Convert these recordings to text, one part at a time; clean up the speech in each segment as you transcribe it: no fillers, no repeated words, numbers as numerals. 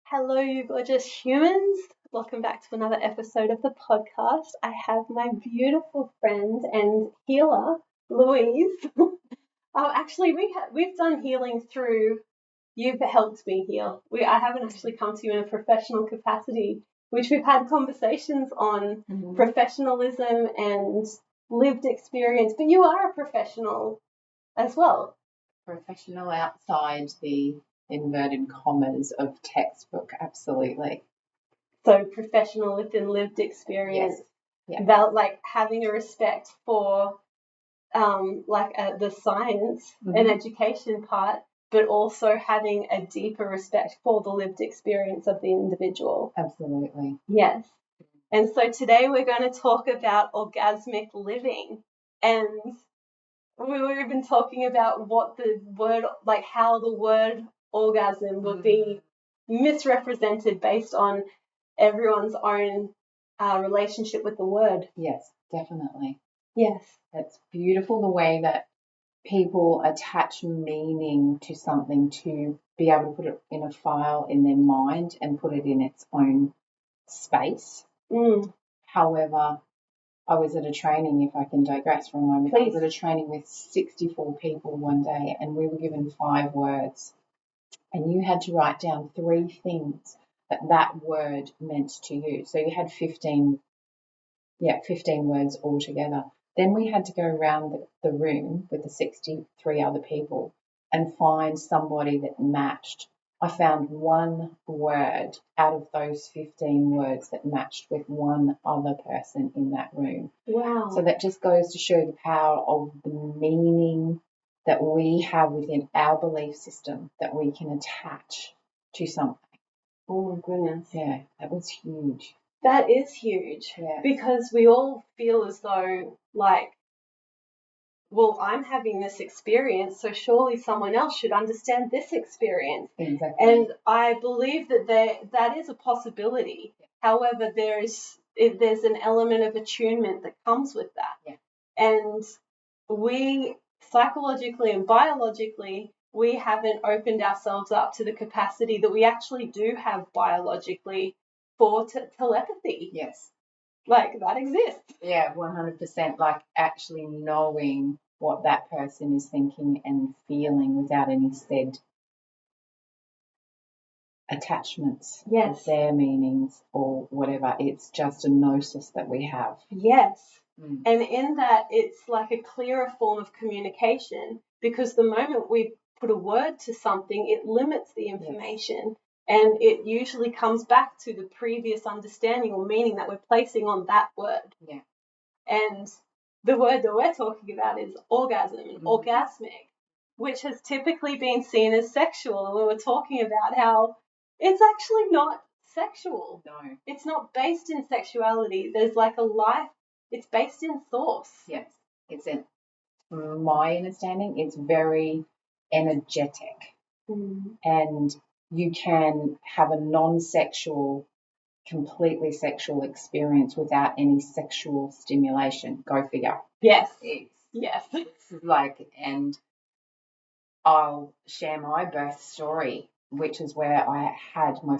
Hello, you gorgeous humans. Welcome back to another episode of the podcast. I have my beautiful friend and healer, Louise. Actually, we've done healing through. You've helped me heal. I haven't actually come to you in a professional capacity, which we've had conversations on professionalism and lived experience. But you are a professional as well. Professional outside the inverted commas of textbook, absolutely. So professional within lived experience. Yes. Yeah. About like having a respect for the science and education part, but also having a deeper respect for the lived experience of the individual. Absolutely. Yes. And so today we're going to talk about orgasmic living, and we've been talking about what the word, like how the word orgasm will be misrepresented based on everyone's own relationship with the word. Yes, definitely. Yes. It's beautiful the way that people attach meaning to something to be able to put it in a file in their mind and put it in its own space. However, I was at a training, if I can digress for a moment. Please. I was at a training with 64 people one day, and we were given 5 words. And you had to write down 3 things that word meant to you. So you had 15 words altogether. Then we had to go around the room with the 63 other people and find somebody that matched. I found 1 word out of those 15 words that matched with one other person in that room. Wow. So that just goes to show the power of the meaning that we have within our belief system that we can attach to something. Oh my goodness. Yeah, that was huge. That is huge. Yeah. Because we all feel as though, like, well, I'm having this experience, so surely someone else should understand this experience. Exactly. And I believe that is a possibility. However, there's an element of attunement that comes with that. Yeah. And we psychologically and biologically, we haven't opened ourselves up to the capacity that we actually do have biologically for telepathy. Yes. Like, that exists. Yeah, 100%. Like actually knowing what that person is thinking and feeling without any said attachments. Yes. Of their meanings or whatever. It's just a gnosis that we have. Yes. And in that, it's like a clearer form of communication, because the moment we put a word to something, it limits the information. Yes. And it usually comes back to the previous understanding or meaning that we're placing on that word. Yeah. And the word that we're talking about is orgasm and orgasmic, which has typically been seen as sexual. And we were talking about how it's actually not sexual. No. It's not based in sexuality. There's like a life. It's based in source. Yes. From my understanding, it's very energetic. And you can have a non-sexual, completely sexual experience without any sexual stimulation. Go figure. Yes. Yes. It's like, and I'll share my birth story, which is where I had my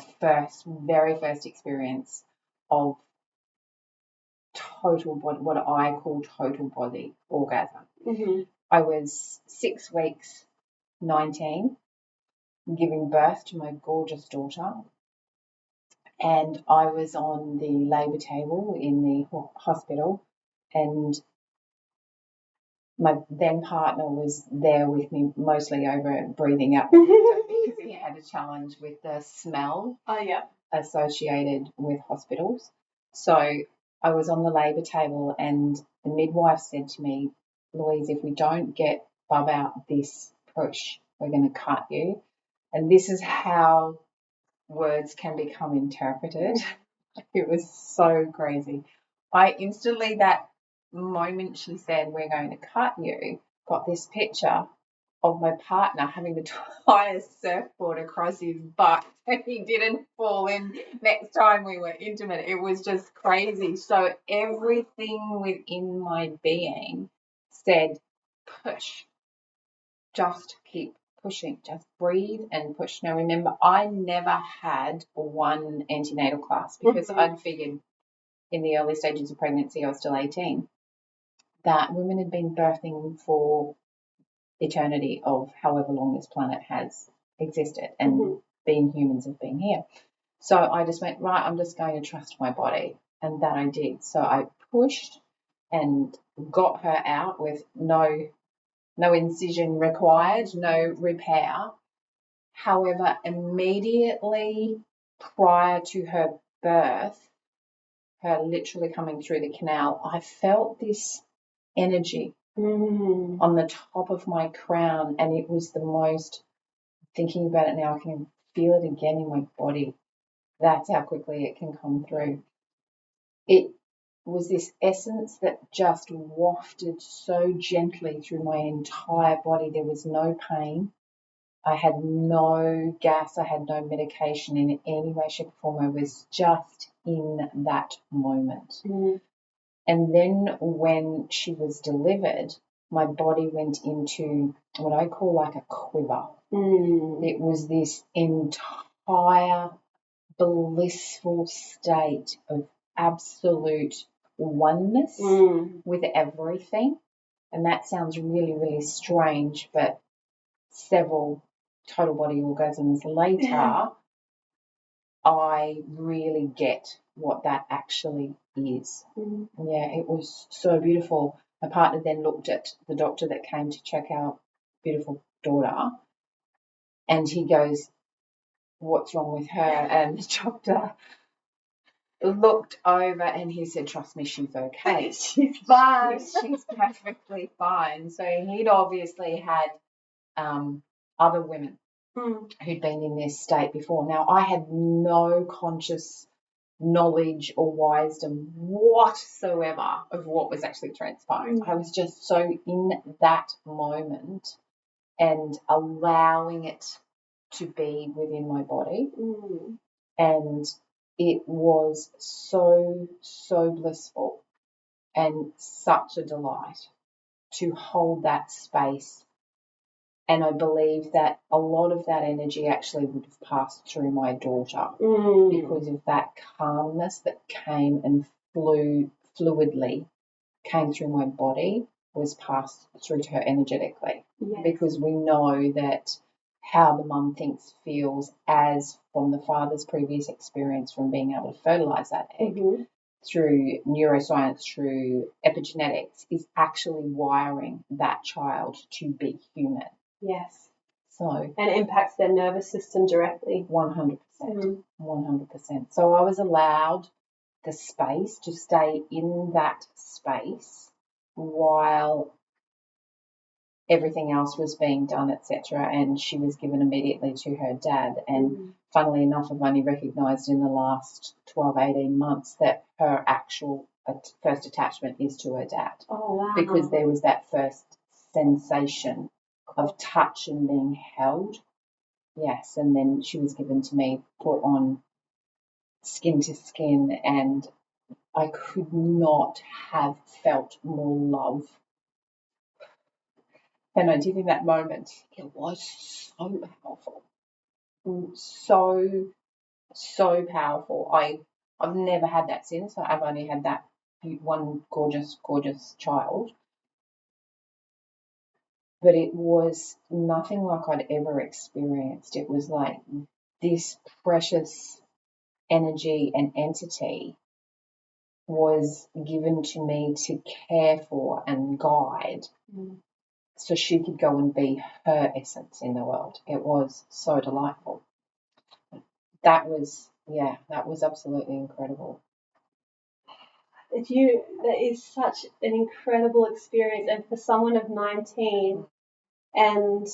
very first experience of total body, what I call total body orgasm. I was 6 weeks, 19, giving birth to my gorgeous daughter, and I was on the labour table in the hospital, and my then partner was there with me, mostly over breathing out the window because he had a challenge with the smell associated with hospitals. So I was on the labour table, and the midwife said to me, Louise, if we don't get Bub out this push, we're going to cut you. And this is how words can become interpreted. It was so crazy. I instantly, that moment she said, we're going to cut you, got this picture of my partner having to tie a surfboard across his butt and he didn't fall in next time we were intimate. It was just crazy. So everything within my being said, push, just keep pushing, just breathe and push. Now, remember, I never had one antenatal class because I'd figured in the early stages of pregnancy, I was still 18, that women had been birthing for eternity of however long this planet has existed, and being humans have been here. So I just went, right, I'm just going to trust my body. And that I did. So I pushed and got her out with no incision required, no repair. However, immediately prior to her birth, her literally coming through the canal, I felt this energy on the top of my crown, and it was the most, thinking about it now, I can feel it again in my body. That's how quickly it can come through. It was this essence that just wafted so gently through my entire body. There was no pain. I had no gas. I had no medication in any way, shape, or form. I was just in that moment. And then when she was delivered, my body went into what I call like a quiver. It was this entire blissful state of absolute oneness with everything. And that sounds really, really strange, but several total body orgasms later, I really get what that actually is. Yeah, it was so beautiful. My partner then looked at the doctor that came to check our beautiful daughter, and he goes, "What's wrong with her?" And the doctor looked over and he said, "Trust me, she's okay. She's fine. She's perfectly fine." So he'd obviously had other women who'd been in this state before. Now, I had no conscious knowledge or wisdom whatsoever of what was actually transpiring. I was just so in that moment and allowing it to be within my body. And it was so, so blissful and such a delight to hold that space. And I believe that a lot of that energy actually would have passed through my daughter because of that calmness that came and fluidly came through my body, was passed through to her energetically. Yes. Because we know that how the mum thinks, feels, as from the father's previous experience from being able to fertilize that egg through neuroscience, through epigenetics, is actually wiring that child to be human. Yes. So, and it impacts their nervous system directly. 100%. 100%. So I was allowed the space to stay in that space while everything else was being done, etc. And she was given immediately to her dad. And funnily enough, I've only recognised in the last 12, 18 months that her actual first attachment is to her dad. Oh, wow. Because there was that first sensation of touch and being held. Yes, and then she was given to me, put on skin to skin, and I could not have felt more love than I did in that moment. It was so powerful. So, so powerful. I've never had that since. I've only had that one gorgeous, gorgeous child. But it was nothing like I'd ever experienced. It was like this precious energy and entity was given to me to care for and guide so she could go and be her essence in the world. It was so delightful. That was absolutely incredible. That is such an incredible experience, and for someone of 19, and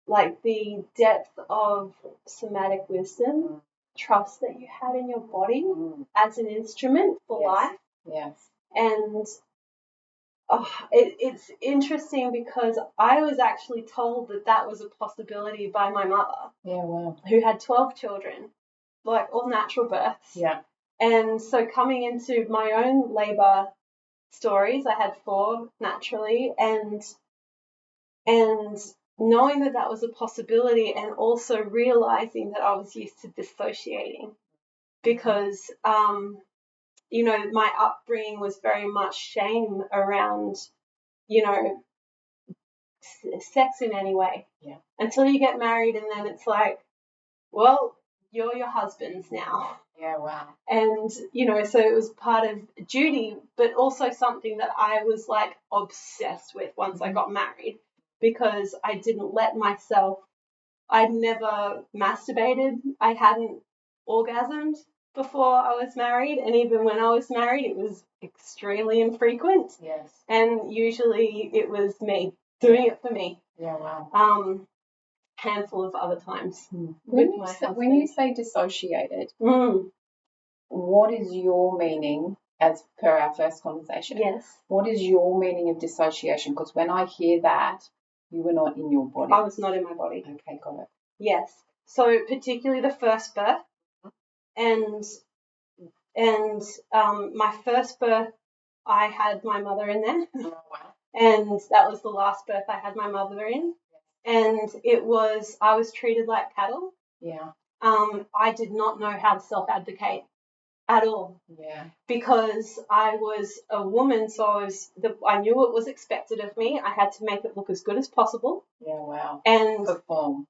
like the depth of somatic wisdom, trust that you had in your body as an instrument for life. Yes. And it's interesting because I was actually told that was a possibility by my mother. Yeah, wow. Who had 12 children, like all natural births. Yeah. And so coming into my own labour stories, I had 4 naturally, and knowing that that was a possibility, and also realizing that I was used to dissociating because, you know, my upbringing was very much shame around, you know, sex in any way. Yeah. Until you get married, and then it's like, well, you're your husband's now. Yeah, wow. And, you know, so it was part of duty, but also something that I was like obsessed with once I got married, because I didn't let myself, I'd never masturbated. I hadn't orgasmed before I was married. And even when I was married, it was extremely infrequent. Yes. And usually it was me doing it for me. Yeah, wow. Handful of other times. When you say dissociated, what is your meaning, as per our first conversation? Yes. What is your meaning of dissociation? Because when I hear that, you were not in your body. I was not in my body. Okay, got it. Yes. So particularly the first birth, and my first birth, I had my mother in there. Oh, wow. And that was the last birth I had my mother in. And I was treated like cattle. Yeah. I did not know how to self-advocate at all. Yeah. Because I was a woman, so I knew what was expected of me. I had to make it look as good as possible. Yeah, wow. And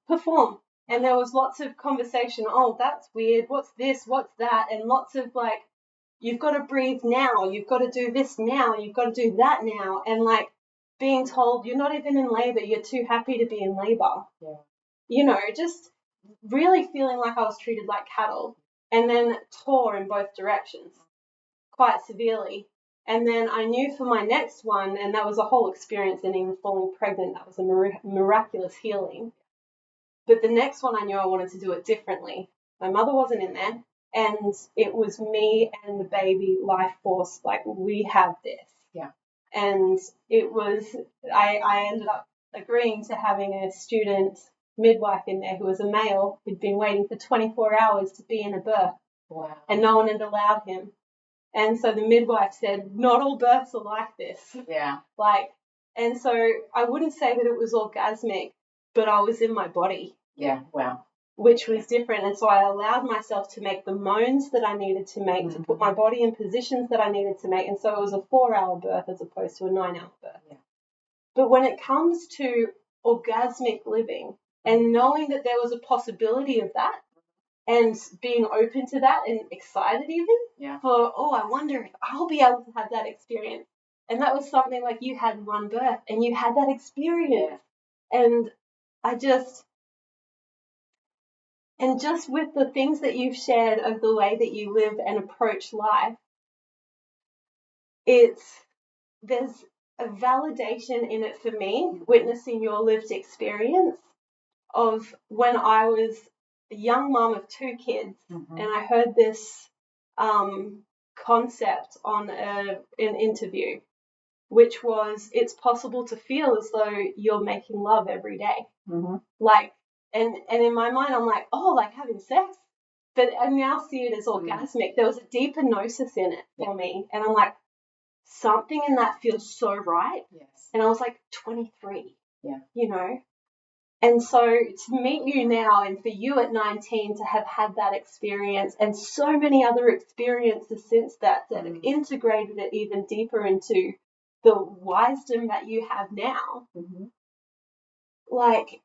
perform. And there was lots of conversation, oh, that's weird, what's this, what's that, and lots of like, you've got to breathe now, you've got to do this now, you've got to do that now, and like being told you're not even in labor, you're too happy to be in labor. Yeah. You know, just really feeling like I was treated like cattle, and then tore in both directions quite severely. And then I knew for my next one, and that was a whole experience, and even falling pregnant, that was a miraculous healing. But the next one I knew I wanted to do it differently. My mother wasn't in there, and it was me and the baby life force, like, we have this. Yeah. And it was, I ended up agreeing to having a student midwife in there who was a male who'd been waiting for 24 hours to be in a birth. Wow. And no one had allowed him. And so the midwife said, not all births are like this. Yeah. And so I wouldn't say that it was orgasmic, but I was in my body. Yeah, wow. Which was different. And so I allowed myself to make the moans that I needed to make, to put my body in positions that I needed to make. And so it was a 4-hour birth as opposed to a 9-hour birth. Yeah. But when it comes to orgasmic living and knowing that there was a possibility of that, and being open to that and excited even for, I wonder if I'll be able to have that experience. And that was something like, you had one birth and you had that experience. Yeah. And just with the things that you've shared of the way that you live and approach life, there's a validation in it for me, witnessing your lived experience of when I was a young mom of 2 kids, and I heard this concept on an interview, which was, it's possible to feel as though you're making love every day. Like, and in my mind, I'm like, like having sex. But I now see it as orgasmic. There was a deeper gnosis in it for me. And I'm like, something in that feels so right. Yes. And I was like 23. Yeah. You know? And so to meet you now, and for you at 19 to have had that experience, and so many other experiences since that have integrated it even deeper into the wisdom that you have now, like,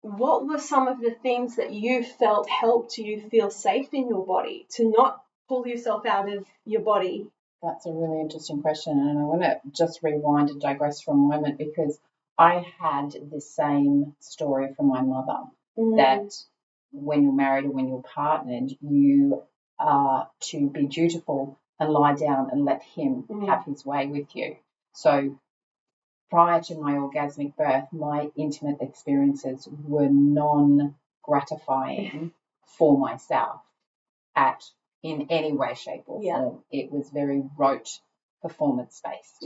what were some of the things that you felt helped you feel safe in your body to not pull yourself out of your body? That's a really interesting question, and I want to just rewind and digress for a moment, because I had the same story from my mother, that when you're married or when you're partnered, you are to be dutiful and lie down and let him have his way with you. So prior to my orgasmic birth, my intimate experiences were non-gratifying for myself in any way, shape or form. It was very rote, performance-based,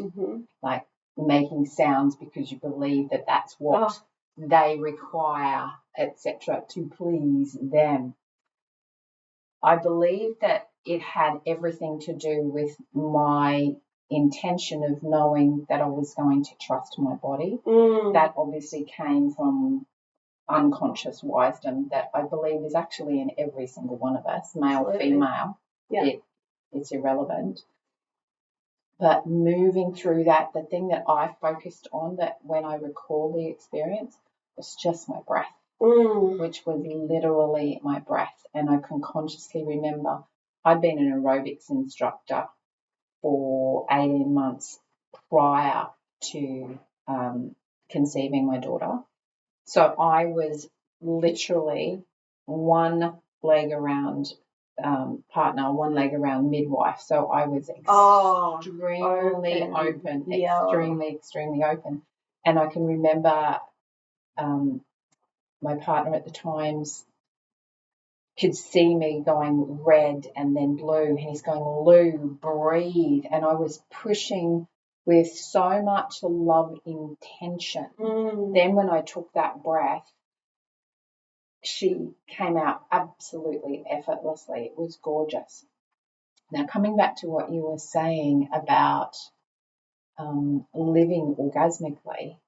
like making sounds because you believe that that's what they require, etc., to please them. I believe that it had everything to do with my intention of knowing that I was going to trust my body. That obviously came from unconscious wisdom that I believe is actually in every single one of us, male, female. Yeah. It's irrelevant. But moving through that, the thing that I focused on, that when I recall the experience, was just my breath, which was literally my breath. And I can consciously remember I'd been an aerobics instructor for 18 months prior to conceiving my daughter. So I was literally one leg around partner, one leg around midwife. So I was extremely open, extremely open. And I can remember my partner at the times could see me going red and then blue. And he's going, Lou, breathe. And I was pushing with so much love intention. Then when I took that breath, she came out absolutely effortlessly. It was gorgeous. Now, coming back to what you were saying about living orgasmically,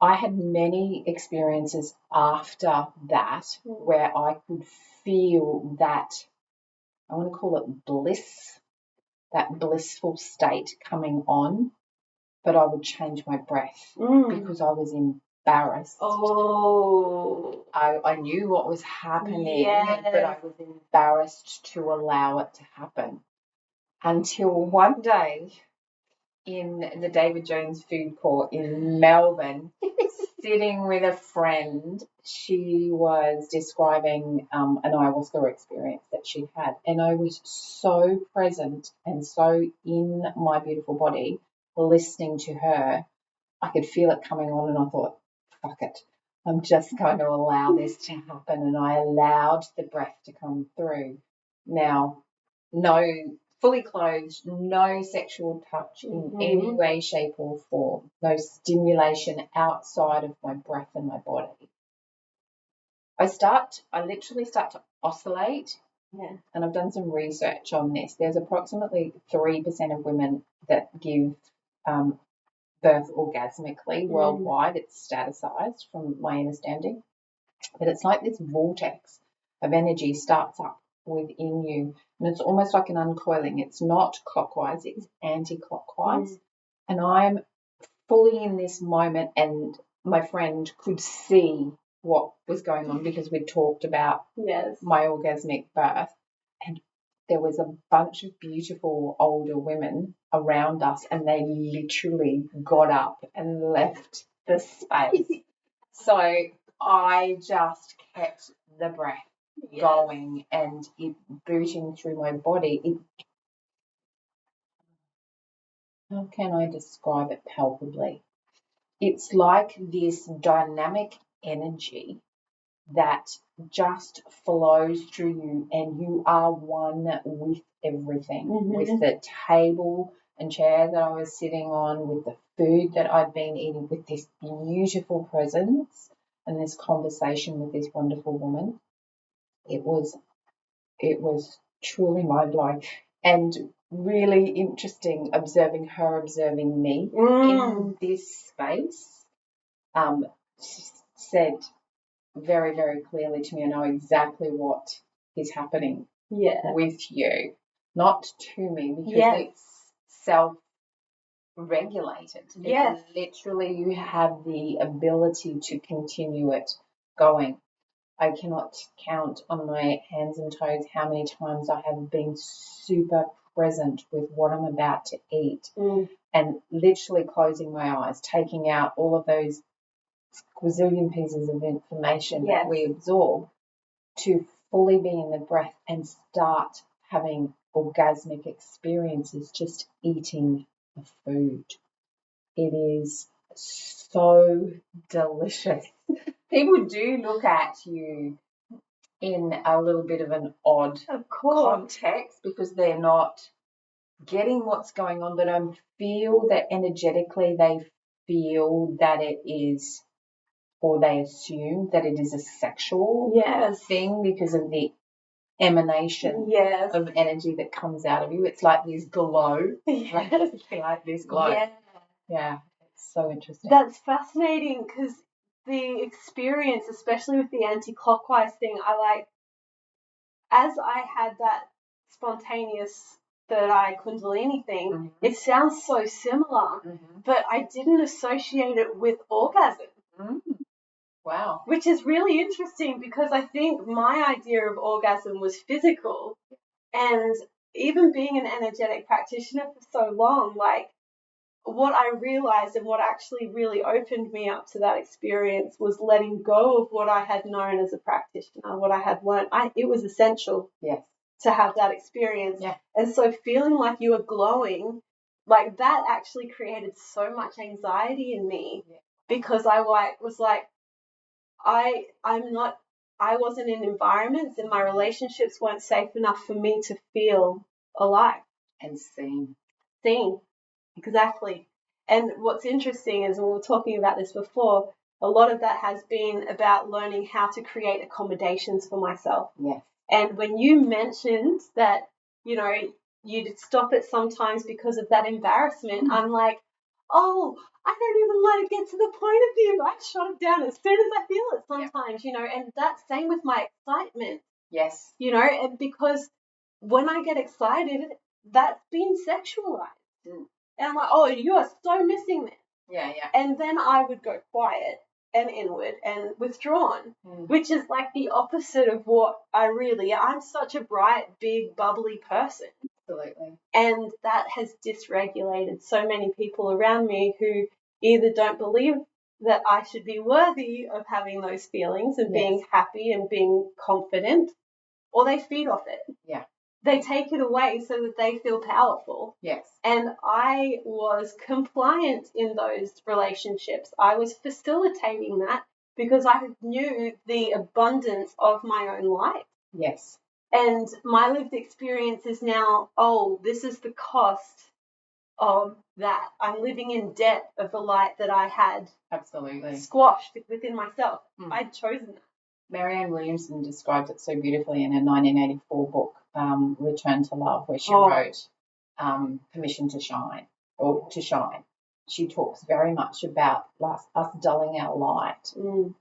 I had many experiences after that where I could feel that, I want to call it bliss, that blissful state coming on, but I would change my breath because I was embarrassed. I knew what was happening, but I was embarrassed to allow it to happen. Until one day in the David Jones food court in Melbourne, sitting with a friend, she was describing an ayahuasca experience that she'd had. And I was so present and so in my beautiful body, listening to her. I could feel it coming on, and I thought, fuck it. I'm just going to allow this to happen. And I allowed the breath to come through. Now, no, fully clothed, no sexual touch in any way, shape or form, no stimulation outside of my breath and my body. I literally start to oscillate. Yeah. And I've done some research on this. There's approximately 3% of women that give birth orgasmically worldwide. It's statusized from my understanding. But it's like this vortex of energy starts up within you, and it's almost like an uncoiling. It's not clockwise, it's anti-clockwise. And I'm fully in this moment, and my friend could see what was going on because we'd talked about my orgasmic birth, and there was a bunch of beautiful older women around us, and they literally got up and left the space. So I just kept the breath going and it booting through my body. How can I describe it palpably? It's like this dynamic energy that just flows through you, and you are one with everything, with the table and chair that I was sitting on, with the food that I'd been eating, with this beautiful presence and this conversation with this wonderful woman. It was truly mind-blowing and really interesting observing her observing me in this space. She said very, very clearly to me, I know exactly what is happening with you, not to me, because it's self-regulated. Yes. Literally, you have the ability to continue it going. I cannot count on my hands and toes how many times I have been super present with what I'm about to eat and literally closing my eyes, taking out all of those gazillion pieces of information that we absorb to fully be in the breath and start having orgasmic experiences just eating the food. It is so delicious. People do look at you in a little bit of an odd context because they're not getting what's going on, but I feel that energetically they feel that it is, or they assume that it is a sexual thing because of the emanation of energy that comes out of you. It's like this glow. Yes. Like this glow. Yeah. It's so interesting. That's fascinating because the experience, especially with the anti-clockwise thing, as I had that spontaneous third eye kundalini thing, it sounds so similar, but I didn't associate it with orgasm. Wow. Which is really interesting because I think my idea of orgasm was physical, and even being an energetic practitioner for so long, what I realized and what actually really opened me up to that experience was letting go of what I had known as a practitioner, what I had learned. It was essential to have that experience. Yeah. And so feeling like you were glowing, like that actually created so much anxiety in me because I was like, I wasn't in environments and my relationships weren't safe enough for me to feel alive. And seen. Exactly. And what's interesting is, and we were talking about this before, a lot of that has been about learning how to create accommodations for myself. Yes. And when you mentioned that, you'd stop it sometimes because of that embarrassment, I'm like, oh, I don't even let it get to the point of the I shut it down as soon as I feel it sometimes, and that's same with my excitement. Yes. And because when I get excited, that's been sexualized. And I'm like, oh, you are so missing this. Yeah. And then I would go quiet and inward and withdrawn, which is like the opposite of what I'm such a bright, big, bubbly person. Absolutely. And that has dysregulated so many people around me who either don't believe that I should be worthy of having those feelings and being happy and being confident, or they feed off it. Yeah. They take it away so that they feel powerful. Yes. And I was compliant in those relationships. I was facilitating that because I knew the abundance of my own light. Yes. And my lived experience is now, this is the cost of that. I'm living in debt of the light that I had squashed within myself. I'd chosen that. Marianne Williamson describes it so beautifully in her 1984 book, Return to Love, where she wrote Permission to Shine, or To Shine. She talks very much about us dulling our light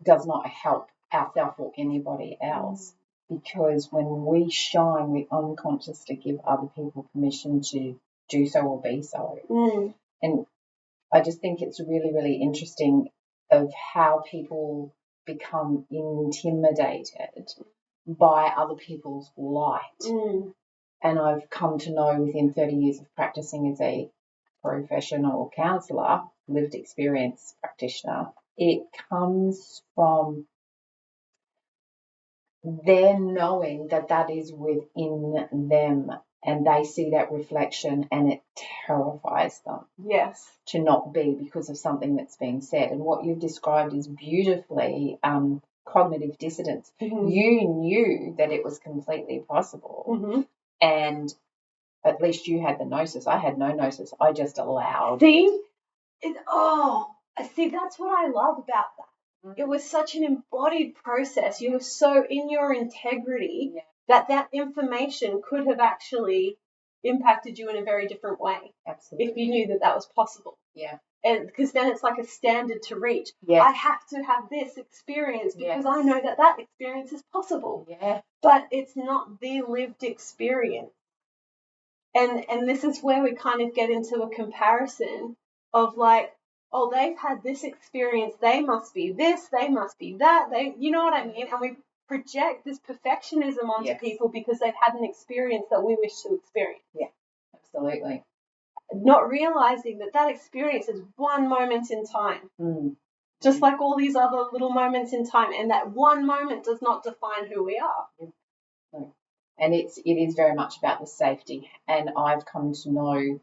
does not help ourselves or anybody else, because when we shine, we unconsciously give other people permission to do so or be so. And I just think it's really, really interesting of how people become intimidated by other people's light. And I've come to know within 30 years of practicing as a professional counsellor, lived experience practitioner, it comes from their knowing that is within them, and they see that reflection and it terrifies them. Yes. To not be because of something that's been said. And what you've described is beautifully cognitive dissonance. You knew that it was completely possible, and at least you had the gnosis. I had no gnosis. I just allowed. See, that's what I love about that. It was such an embodied process. You were so in your integrity that information could have actually impacted you in a very different way. Absolutely. If you knew that was possible. Yeah. And because then it's like a standard to reach. Yes. I have to have this experience because I know that experience is possible. Yeah. But it's not the lived experience. And this is where we kind of get into a comparison of like, they've had this experience, they must be this, they must be that, you know what I mean? And we project this perfectionism onto people because they've had an experience that we wish to experience. Yeah, absolutely. Not realizing that experience is one moment in time. Just like all these other little moments in time, and that one moment does not define who we are. No. And it is very much about the safety. And I've come to know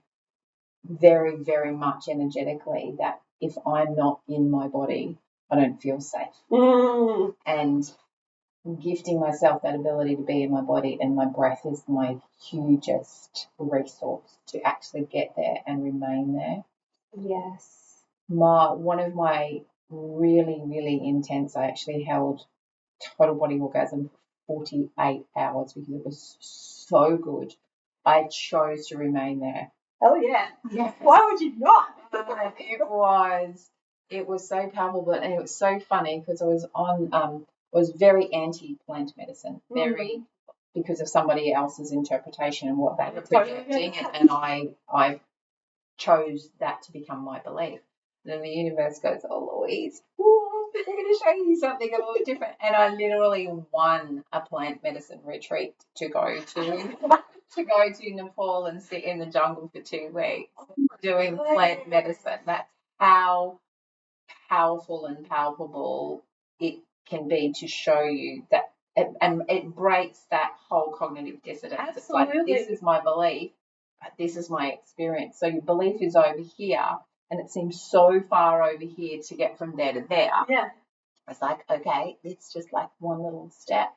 very, very much energetically that if I'm not in my body, I don't feel safe. And gifting myself that ability to be in my body, and my breath is my hugest resource to actually get there and remain there. Yes. One of my really, really intense, I actually held total body orgasm 48 hours because it was so good. I chose to remain there. Oh, yeah. Yeah. Why would you not? It was so palpable, and it was so funny because I was very anti-plant medicine, because of somebody else's interpretation and what they were projecting, and I chose that to become my belief. And then the universe goes, "Oh, Louise, we're going to show you something a little different." And I literally won a plant medicine retreat to go to Nepal and sit in the jungle for 2 weeks doing plant medicine. That's how powerful and palpable it can be to show you that, and it breaks that whole cognitive dissonance. Absolutely. It's like, this is my belief, but this is my experience. So your belief is over here, and it seems so far over here to get from there to there. Yeah. It's like, okay, it's just like one little step.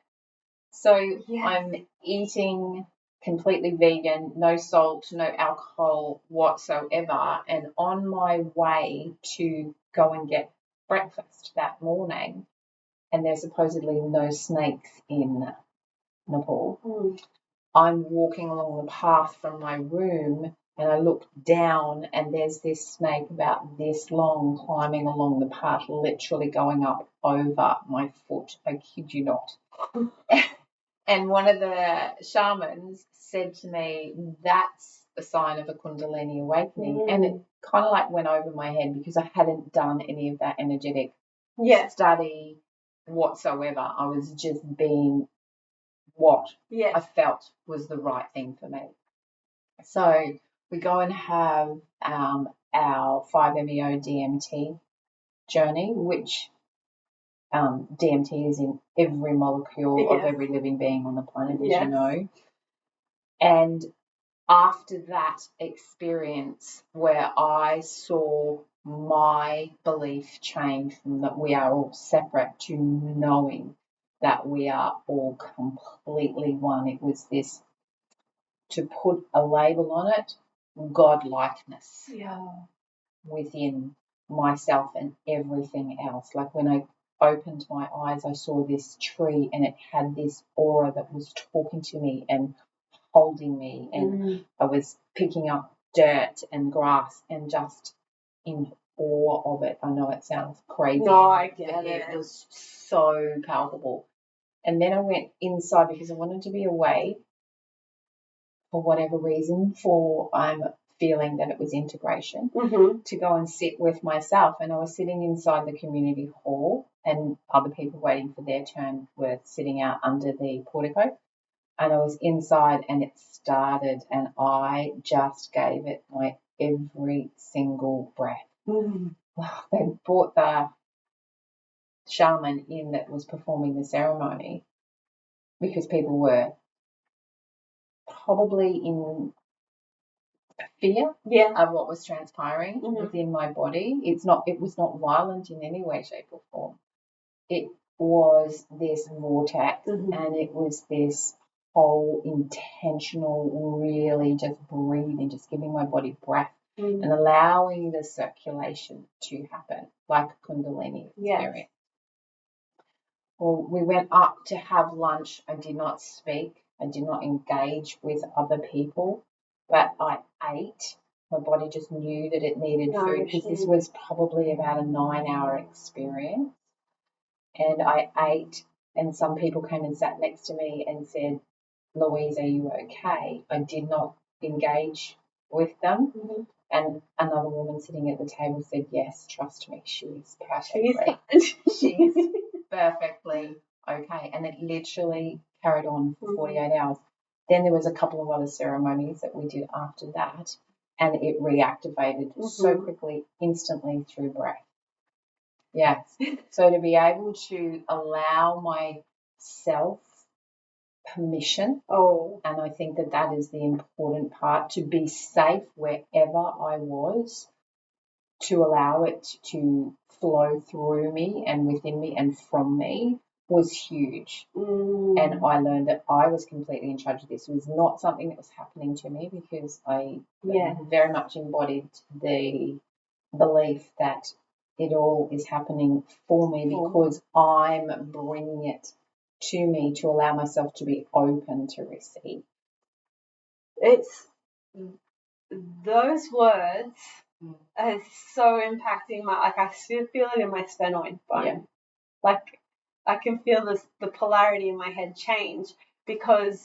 So I'm eating completely vegan, no salt, no alcohol whatsoever. And on my way to go and get breakfast that morning, and there's supposedly no snakes in Nepal, I'm walking along the path from my room, and I look down, and there's this snake about this long climbing along the path, literally going up over my foot. I kid you not. And one of the shamans said to me, that's a sign of a Kundalini awakening. And it kind of like went over my head because I hadn't done any of that energetic study whatsoever. I was just being what I felt was the right thing for me. So we go and have our 5-MeO DMT journey, which DMT is in every molecule of every living being on the planet, as you know. And after that experience where I saw my belief change from that we are all separate to knowing that we are all completely one, it was this, to put a label on it, godlikeness within myself and everything else. Like when I opened my eyes, I saw this tree and it had this aura that was talking to me and holding me, and I was picking up dirt and grass and just in awe of it. I know it sounds crazy. No, I get it. It was so palpable. And then I went inside because I wanted to be away for whatever reason, I'm feeling that it was integration, to go and sit with myself. And I was sitting inside the community hall, and other people waiting for their turn were sitting out under the portico. And I was inside, and it started, and I just gave it my every single breath. They brought the shaman in that was performing the ceremony because people were probably in fear of what was transpiring within my body. It was not violent in any way, shape, or form. It was this vortex, and it was this whole intentional, really just breathing, just giving my body breath and allowing the circulation to happen like a Kundalini experience. Well, we went up to have lunch. I did not speak. I did not engage with other people, but I ate. My body just knew that it needed food because this was probably about a 9-hour experience. And I ate, and some people came and sat next to me and said, "Louise, are you okay?" I did not engage with them. And another woman sitting at the table said, "Yes, trust me, she's perfectly. She's perfectly okay." And it literally carried on for 48 hours. Then there was a couple of other ceremonies that we did after that, and it reactivated so quickly, instantly through breath. Yes. So to be able to allow myself permission, and I think that is the important part, to be safe wherever I was, to allow it to flow through me and within me and from me, was huge. And I learned that I was completely in charge of this. It was not something that was happening to me because I very much embodied the belief that it all is happening for me because I'm bringing it to me to allow myself to be open to receive. It's those words are so impacting I still feel it in my sphenoid bone. Yeah. Like I can feel the polarity in my head change because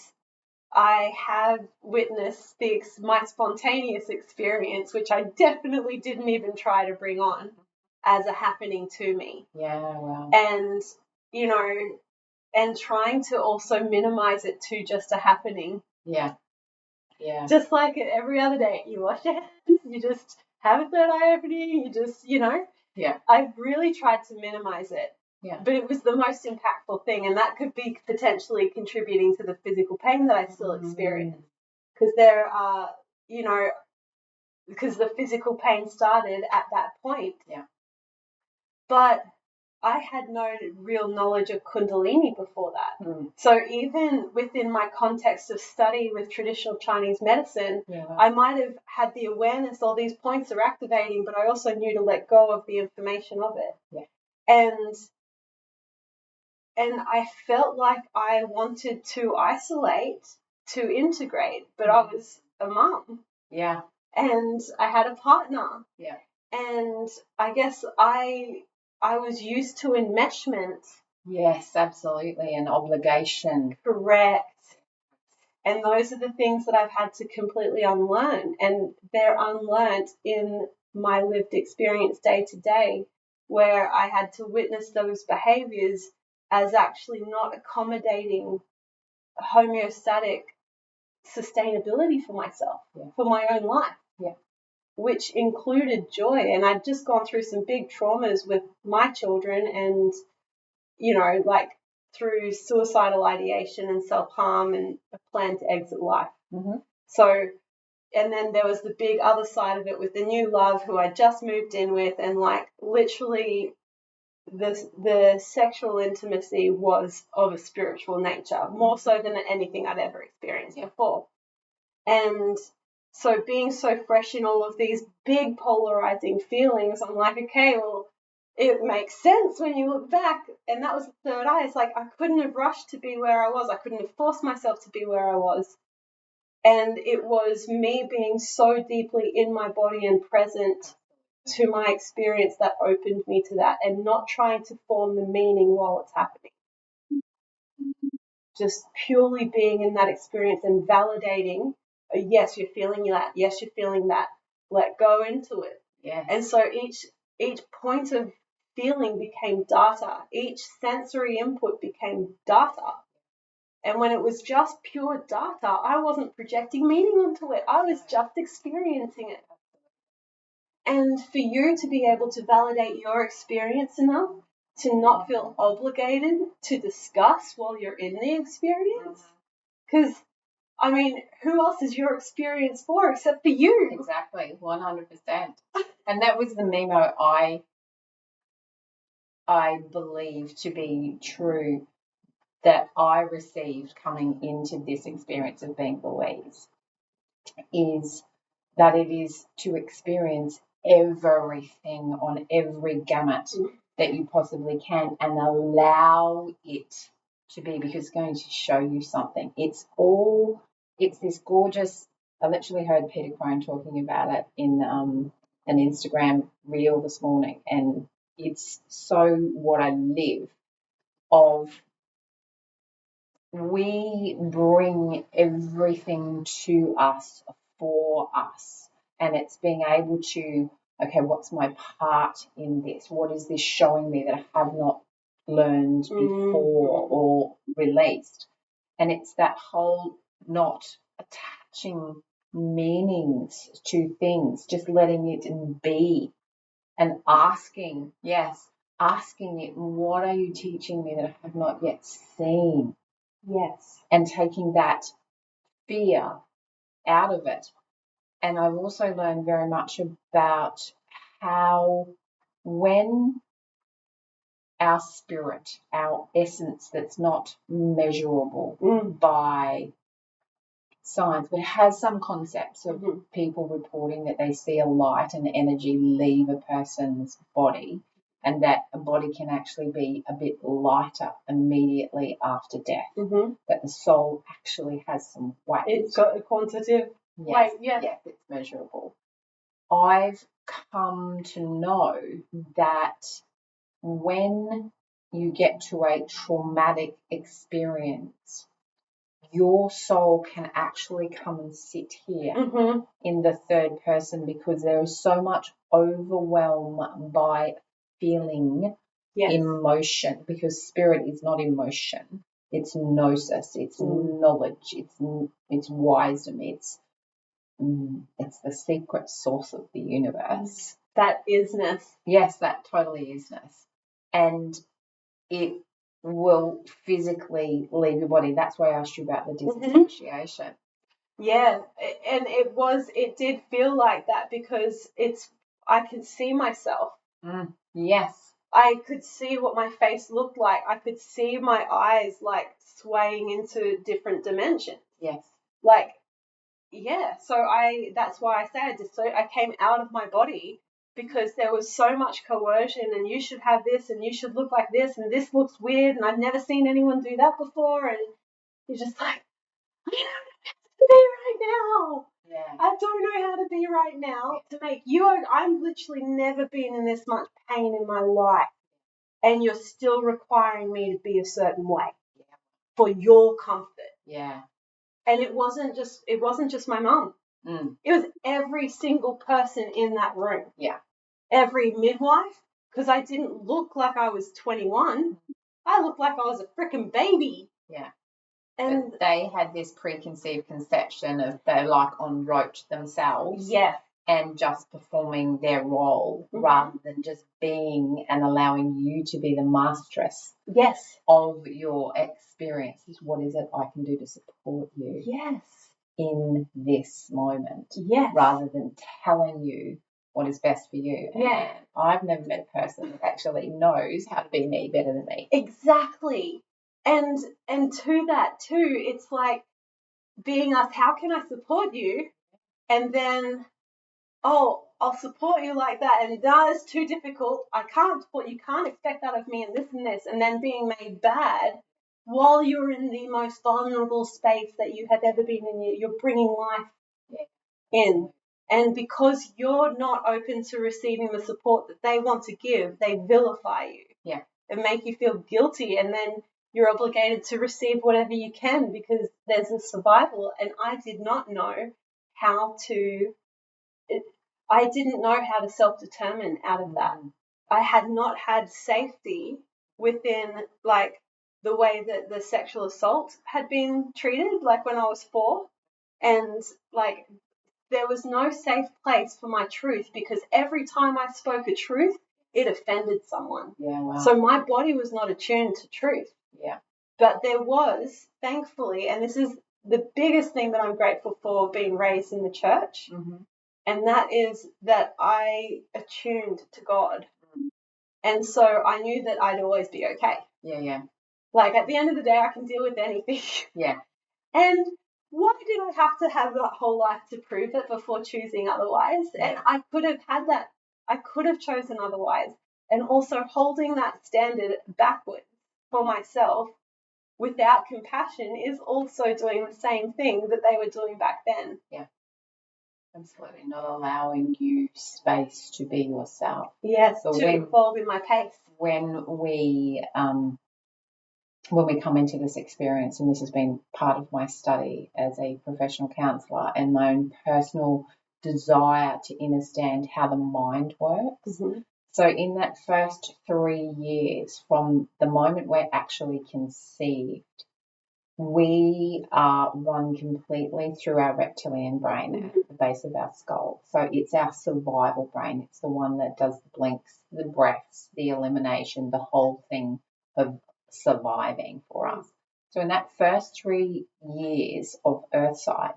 I have witnessed my spontaneous experience, which I definitely didn't even try to bring on as a happening to me. Yeah, wow. And, and trying to also minimize it to just a happening. Yeah. Yeah. Just like every other day, you wash your hands, you just have a third eye opening, you just, Yeah. I've really tried to minimize it. Yeah. But it was the most impactful thing, and that could be potentially contributing to the physical pain that I still experience. Because there are, because the physical pain started at that point. Yeah. But I had no real knowledge of Kundalini before that. So even within my context of study with traditional Chinese medicine, I might have had the awareness all these points are activating, but I also knew to let go of the information of it. Yeah. And I felt like I wanted to isolate, to integrate, but I was a mum. Yeah. And I had a partner. Yeah. And I guess I was used to enmeshment. Yes, absolutely. An obligation. Correct. And those are the things that I've had to completely unlearn. And they're unlearned in my lived experience day to day, where I had to witness those behaviors as actually not accommodating homeostatic sustainability for myself, for my own life. Yeah. Which included joy. And I'd just gone through some big traumas with my children and, through suicidal ideation and self-harm and a plan to exit life. Mm-hmm. So, and then there was the big other side of it with the new love who I just moved in with, and literally the sexual intimacy was of a spiritual nature, more so than anything I'd ever experienced before. And so being so fresh in all of these big polarizing feelings, I'm like, okay, well, it makes sense when you look back. And that was the third eye. It's like I couldn't have rushed to be where I was. I couldn't have forced myself to be where I was. And it was me being so deeply in my body and present to my experience that opened me to that, and not trying to form the meaning while it's happening. Just purely being in that experience and validating, yes, you're feeling that. Yes, you're feeling that. Let go into it. Yeah. And so each point of feeling became data. Each sensory input became data. And when it was just pure data, I wasn't projecting meaning onto it. I was just experiencing it. And for you to be able to validate your experience enough to not feel obligated to discuss while you're in the experience. Because, who else is your experience for except for you? Exactly, 100%. And that was the memo I believe to be true that I received coming into this experience of being Louise, is that it is to experience everything on every gamut that you possibly can and allow it to be, because it's going to show you something. It's this gorgeous, I literally heard Peter Crone talking about it in an Instagram reel this morning, and it's so what I live of. We bring everything to us for us, and it's being able to, okay, what's my part in this? What is this showing me that I have not learned before or released? And it's that whole not attaching meanings to things, just letting it be and asking it, what are you teaching me that I have not yet seen? Yes. And taking that fear out of it. And I've also learned very much about how when our spirit, our essence that's not measurable by science, but it has some concepts of people reporting that they see a light and energy leave a person's body. and that a body can actually be a bit lighter immediately after death, that the soul actually has some weight. It's got a quantitative weight, Yes, it's measurable. I've come to know that when you get to a traumatic experience, your soul can actually come and sit here in the third person, because there is so much overwhelm by feeling emotion, because spirit is not emotion. It's gnosis, it's knowledge, it's wisdom, it's the secret source of the universe. That isness. Yes, that totally isness. And it will physically leave your body. That's why I asked you about the disassociation. Yeah, and it did feel like that, because I could see myself. Yes. I could see what my face looked like. I could see my eyes like swaying into different dimensions. Yes. Like, yeah. So that's why I say I came out of my body, because there was so much coercion, and you should have this, and you should look like this, and this looks weird, and I've never seen anyone do that before, and you're just like, I don't know how to be right now. Yeah. I don't know how to be right now to make you. I'm literally never been in this much pain in my life, and you're still requiring me to be a certain way for your comfort. Yeah. And it wasn't just my mum. It was every single person in that room. Yeah. Every midwife, because I didn't look like I was 21. I looked like I was a freaking baby. Yeah. And but they had this preconceived conception of they're like en route themselves. Yeah. And just performing their role rather than just being and allowing you to be the masteress of your experiences. What is it I can do to support you? Yes. In this moment. Yes. Rather than telling you what is best for you. Yeah. And I've never met a person that actually knows how to be me better than me. Exactly. And to that too, it's like being asked, how can I support you? And then, oh, I'll support you like that, and that is too difficult. I can't support you. Can't expect that of me, and this and this, and then being made bad while you're in the most vulnerable space that you have ever been in. You're bringing life in, and because you're not open to receiving the support that they want to give, they vilify you. Yeah. And make you feel guilty, and then you're obligated to receive whatever you can, because there's a survival. And I did not know how to. I didn't know how to self-determine out of that. I had not had safety within, like, the way that the sexual assault had been treated, like when I was 4. And, like, there was no safe place for my truth, because every time I spoke a truth, it offended someone. Yeah, wow. So my body was not attuned to truth. Yeah. But there was, thankfully, and this is the biggest thing that I'm grateful for, being raised in the church, and that is that I attuned to God. And so I knew that I'd always be okay. Yeah, yeah. Like, at the end of the day, I can deal with anything. Yeah. And why did I have to have that whole life to prove it before choosing otherwise? Yeah. And I could have had that. I could have chosen otherwise. And also holding that standard backwards for myself without compassion is also doing the same thing that they were doing back then. Yeah. Absolutely. Not allowing you space to be yourself. Yes, so to evolve in my pace. When we come into this experience, and this has been part of my study as a professional counsellor and my own personal desire to understand how the mind works. So in that first 3 years, from the moment we're actually conceived, we are run completely through our reptilian brain at the base of our skull. So it's our survival brain. It's the one that does the blinks, the breaths, the elimination, the whole thing of surviving for us. So in that first 3 years of Earthside,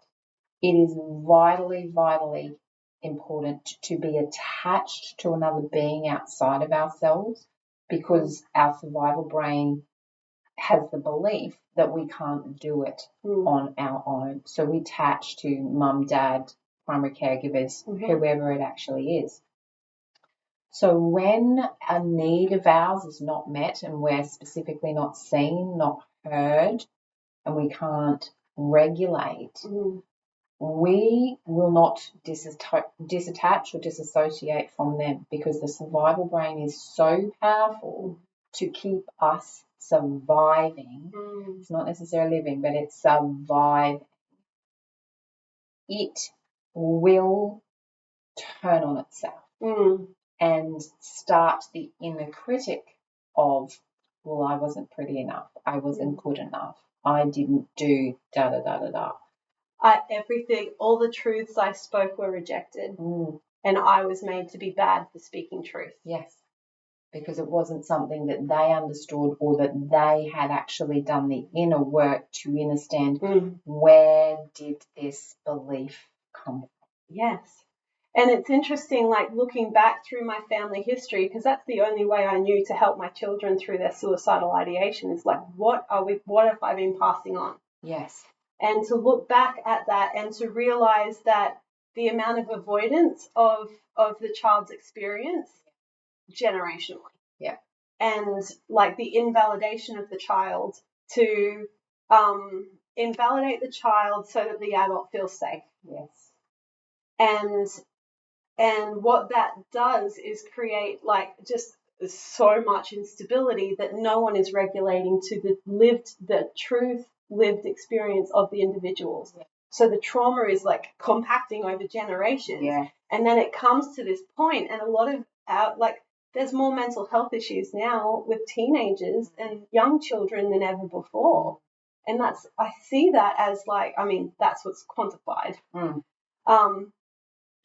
it is vitally, vitally important to be attached to another being outside of ourselves, because our survival brain has the belief that we can't do it on our own. So we attach to mum, dad, primary caregivers, whoever it actually is. So when a need of ours is not met and we're specifically not seen, not heard, and we can't regulate, we will not disattach or disassociate from them, because the survival brain is so powerful to keep us surviving. It's not necessarily living, but it's surviving. It will turn on itself and start the inner critic of, well, I wasn't pretty enough, I wasn't good enough, I didn't do da da da da da. Everything, all the truths I spoke were rejected, and I was made to be bad for speaking truth. Yes, because it wasn't something that they understood, or that they had actually done the inner work to understand where did this belief come from. Yes. And it's interesting, like looking back through my family history, because that's the only way I knew to help my children through their suicidal ideation, is like, what have I been passing on? Yes. And to look back at that and to realize that the amount of avoidance of the child's experience generationally. Yeah. And like the invalidation of the child, to invalidate the child so that the adult feels safe. Yes. And what that does is create like just so much instability that no one is regulating to the truth lived experience of the individuals. Yeah. So the trauma is like compacting over generations. Yeah. And then it comes to this point, and a lot of there's more mental health issues now with teenagers and young children than ever before. And I see that as like, I mean, that's what's quantified.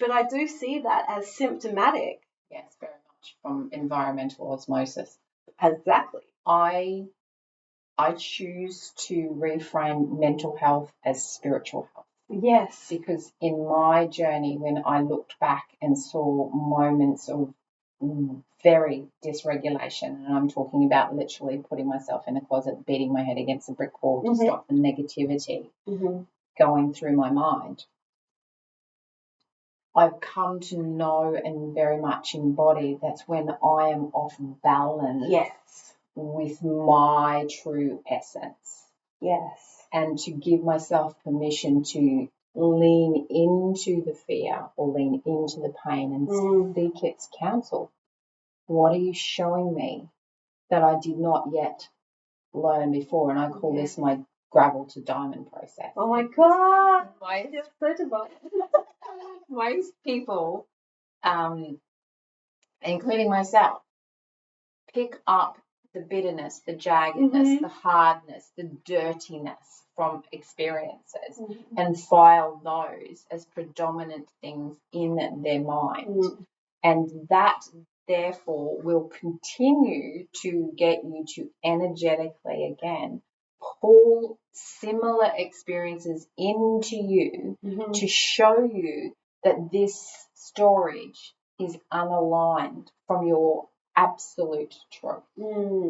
But I do see that as symptomatic. Yes, very much, from environmental osmosis. Exactly. I choose to reframe mental health as spiritual health. Yes. Because in my journey, when I looked back and saw moments of very dysregulation, and I'm talking about literally putting myself in a closet, beating my head against a brick wall to stop the negativity going through my mind, I've come to know and very much embody that's when I am off balance with my true essence. Yes. And to give myself permission to lean into the fear or lean into the pain and seek its counsel. What are you showing me that I did not yet learn before? And I call this my gravel to diamond process. Oh my God. You're so divine. Most people, including myself, pick up the bitterness, the jaggedness, the hardness, the dirtiness from experiences and file those as predominant things in their mind. And that, therefore, will continue to get you to energetically, again, pull similar experiences into you to show you that this storage is unaligned from your absolute truth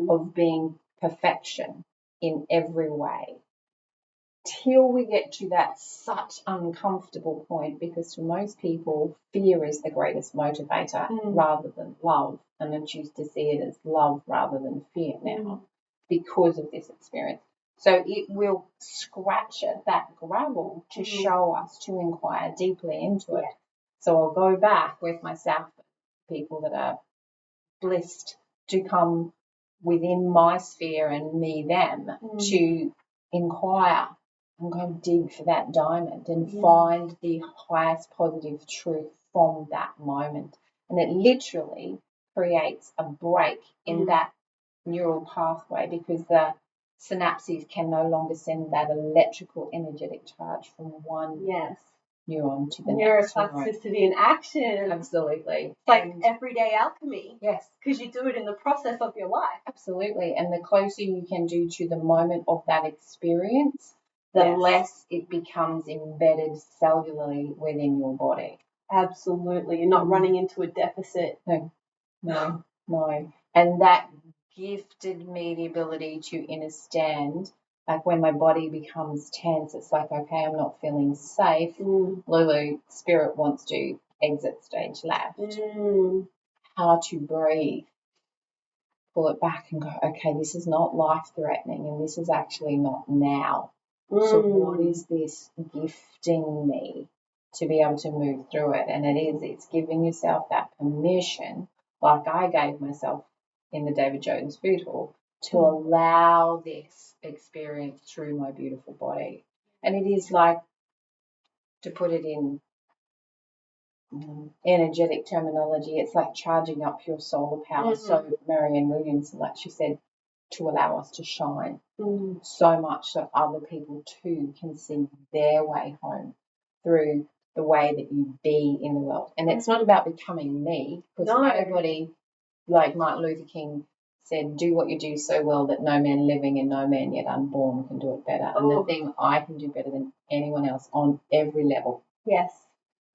of being perfection in every way, till we get to that such uncomfortable point, because for most people fear is the greatest motivator rather than love, and I choose to see it as love rather than fear now because of this experience. So it will scratch at that gravel to show us, to inquire deeply into it. So I'll go back with myself, people that are blessed to come within my sphere and me, them, to inquire and go dig for that diamond and find the highest positive truth from that moment. And it literally creates a break in that neural pathway, because the synapses can no longer send that electrical energetic charge from one neuron to the next. Neuroplasticity in action. Absolutely. It's like everyday alchemy. Yes. Because you do it in the process of your life. Absolutely. And the closer you can do to the moment of that experience, the less it becomes embedded cellularly within your body. Absolutely. You're not running into a deficit. No. And that gifted me the ability to understand, like when my body becomes tense, it's like, okay, I'm not feeling safe. Lulu, spirit wants to exit stage left. how to breathe, pull it back and go, okay, this is not life-threatening and this is actually not now. So what is this gifting me to be able to move through it? And it's giving yourself that permission, like I gave myself in the David Jones food hall, to allow this experience through my beautiful body. And it is like, to put it in energetic terminology, it's like charging up your solar power. So Marianne Williamson, like she said, to allow us to shine so much so other people too can see their way home through the way that you be in the world. And it's not about becoming me, because nobody, like Martin Luther King said, do what you do so well that no man living and no man yet unborn can do it better. And the thing I can do better than anyone else on every level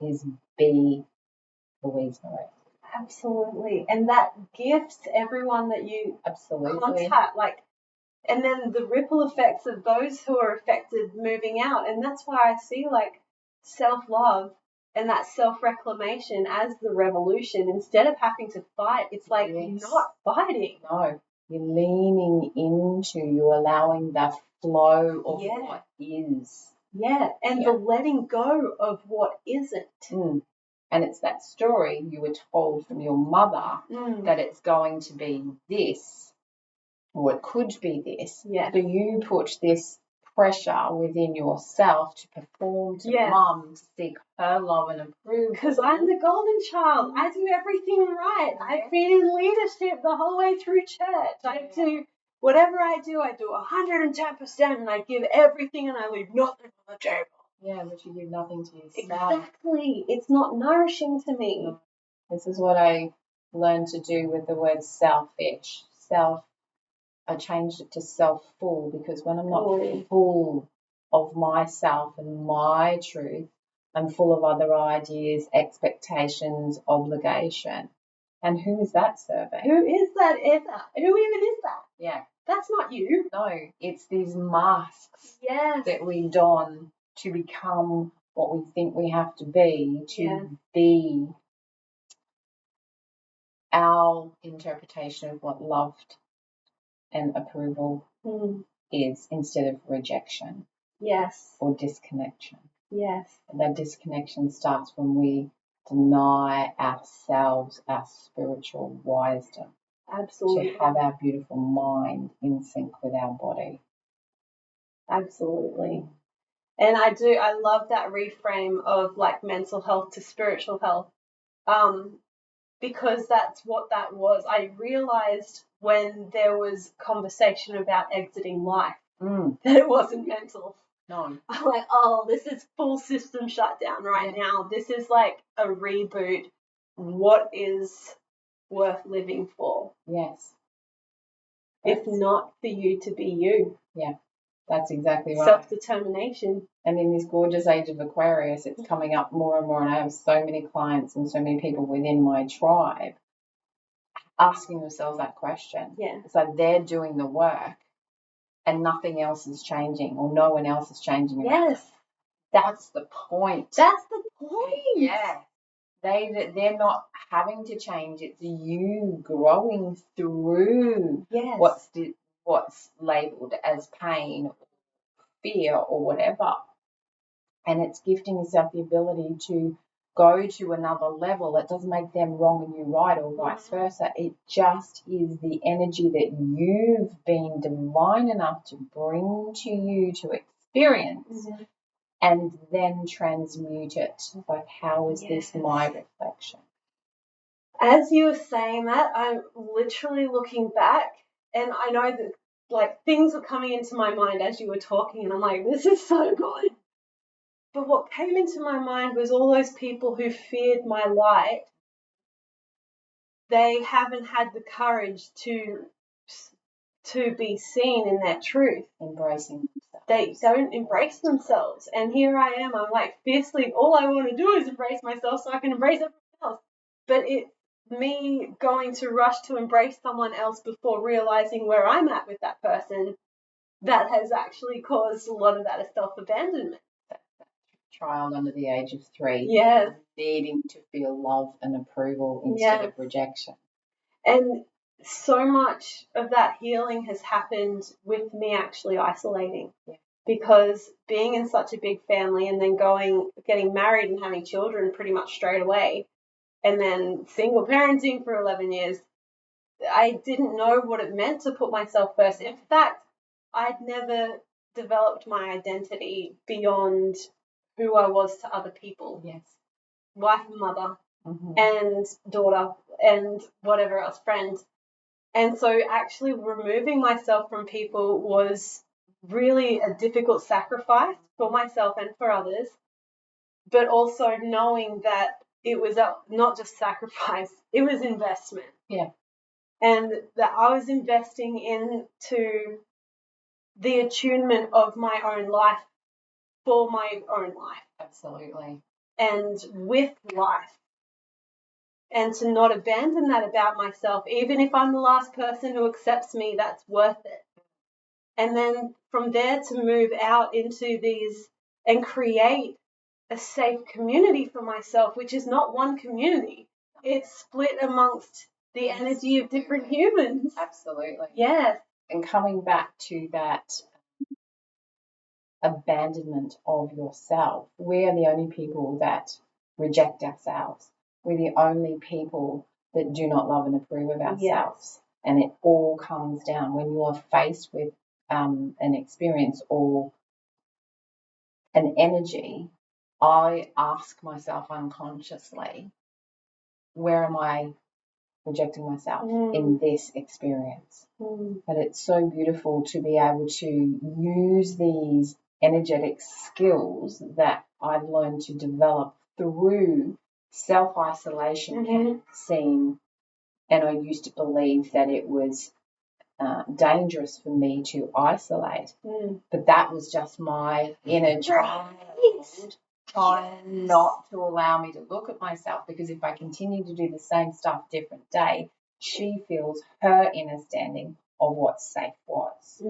is be Louise Moret. Absolutely. And that gifts everyone that you contact, like, and then the ripple effects of those who are affected moving out. And that's why I see like self-love and that self-reclamation as the revolution. Instead of having to fight, it's like not fighting. No, you're leaning into, you're allowing that flow of what is. Yeah, and the letting go of what isn't. And it's that story you were told from your mother that it's going to be this, or it could be this. Yeah. So you put this pressure within yourself to perform to mum, to seek her love and approval. Because I'm the golden child. I do everything right. I've been in leadership the whole way through church. I do whatever I do 110%, and I give everything and I leave nothing on the table. Yeah, but you give nothing to yourself. Exactly. It's not nourishing to me. No. This is what I learned to do with the word selfish. I changed it to self-full, because when I'm not full of myself and my truth, I'm full of other ideas, expectations, obligation. And who is that serving? Who is that ever? Who even is that? Yeah. That's not you. No, it's these masks that we don to become what we think we have to be, to be our interpretation of what loved and approval is, instead of rejection. Yes. Or disconnection. Yes. And that disconnection starts when we deny ourselves our spiritual wisdom. Absolutely. To have our beautiful mind in sync with our body. Absolutely. And I love that reframe of like mental health to spiritual health. Because that's what that was. I realized when there was conversation about exiting life that it wasn't mental. No. I'm like, this is full system shutdown right now. This is like a reboot. What is worth living for? Yes. If not for you to be you. Yeah, that's exactly right. Self-determination. And in this gorgeous age of Aquarius, it's coming up more and more, and I have so many clients and so many people within my tribe asking themselves that question. Yeah. It's like they're doing the work and nothing else is changing, or no one else is changing. Yes. That's the point. That's the point. Yeah. They're not having to change. It's you growing through what's labelled as pain, or fear, or whatever. And it's gifting yourself the ability to go to another level. It doesn't make them wrong and you right, or vice versa. It just is the energy that you've been divine enough to bring to you to experience, and then transmute it. Like, how is this my reflection? As you were saying that, I'm literally looking back, and I know that like things were coming into my mind as you were talking, and I'm like, this is so good. But what came into my mind was all those people who feared my light. They haven't had the courage to be seen in their truth. Embracing themselves. They don't embrace themselves. And here I am, I'm like fiercely, all I want to do is embrace myself so I can embrace everyone else. But it's me going to rush to embrace someone else before realizing where I'm at with that person, that has actually caused a lot of that self-abandonment. child under the age of 3. Yes. Needing to feel love and approval instead of rejection. And so much of that healing has happened with me actually isolating. Yeah. Because being in such a big family and then getting married and having children pretty much straight away, and then single parenting for 11 years, I didn't know what it meant to put myself first. In fact, I'd never developed my identity beyond who I was to other people. Yes. Wife and mother, and daughter, and whatever else, friend. And so actually removing myself from people was really a difficult sacrifice for myself and for others, but also knowing that it was not just sacrifice, it was investment. Yeah. And that I was investing into the attunement of my own life for my own life. Absolutely. And with life. And to not abandon that about myself, even if I'm the last person who accepts me, that's worth it. And then from there to move out into these and create a safe community for myself, which is not one community. It's split amongst the energy of different humans. Absolutely. Yes. And coming back to that abandonment of yourself, we are the only people that reject ourselves. We're the only people that do not love and approve of ourselves. Yes. And it all comes down when you are faced with an experience or an energy. I ask myself unconsciously, where am I rejecting myself in this experience? But it's so beautiful to be able to use these energetic skills that I've learned to develop through self-isolation scene. And I used to believe that it was dangerous for me to isolate. But that was just my inner child trying not to allow me to look at myself, because if I continue to do the same stuff different day, she feels her understanding of what safe was.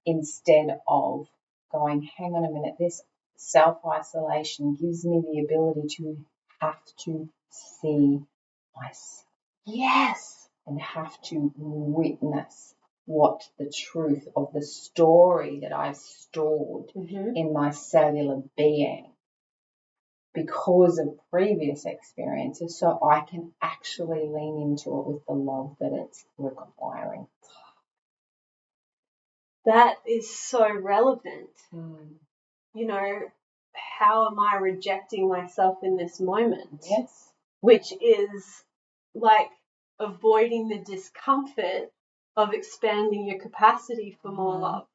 Instead of going, hang on a minute, this self-isolation gives me the ability to have to see myself. Yes. And have to witness what the truth of the story that I've stored in my cellular being because of previous experiences, so I can actually lean into it with the love that it's requiring. That is so relevant. You know, how am I rejecting myself in this moment? Yes. Which is like avoiding the discomfort of expanding your capacity for more love.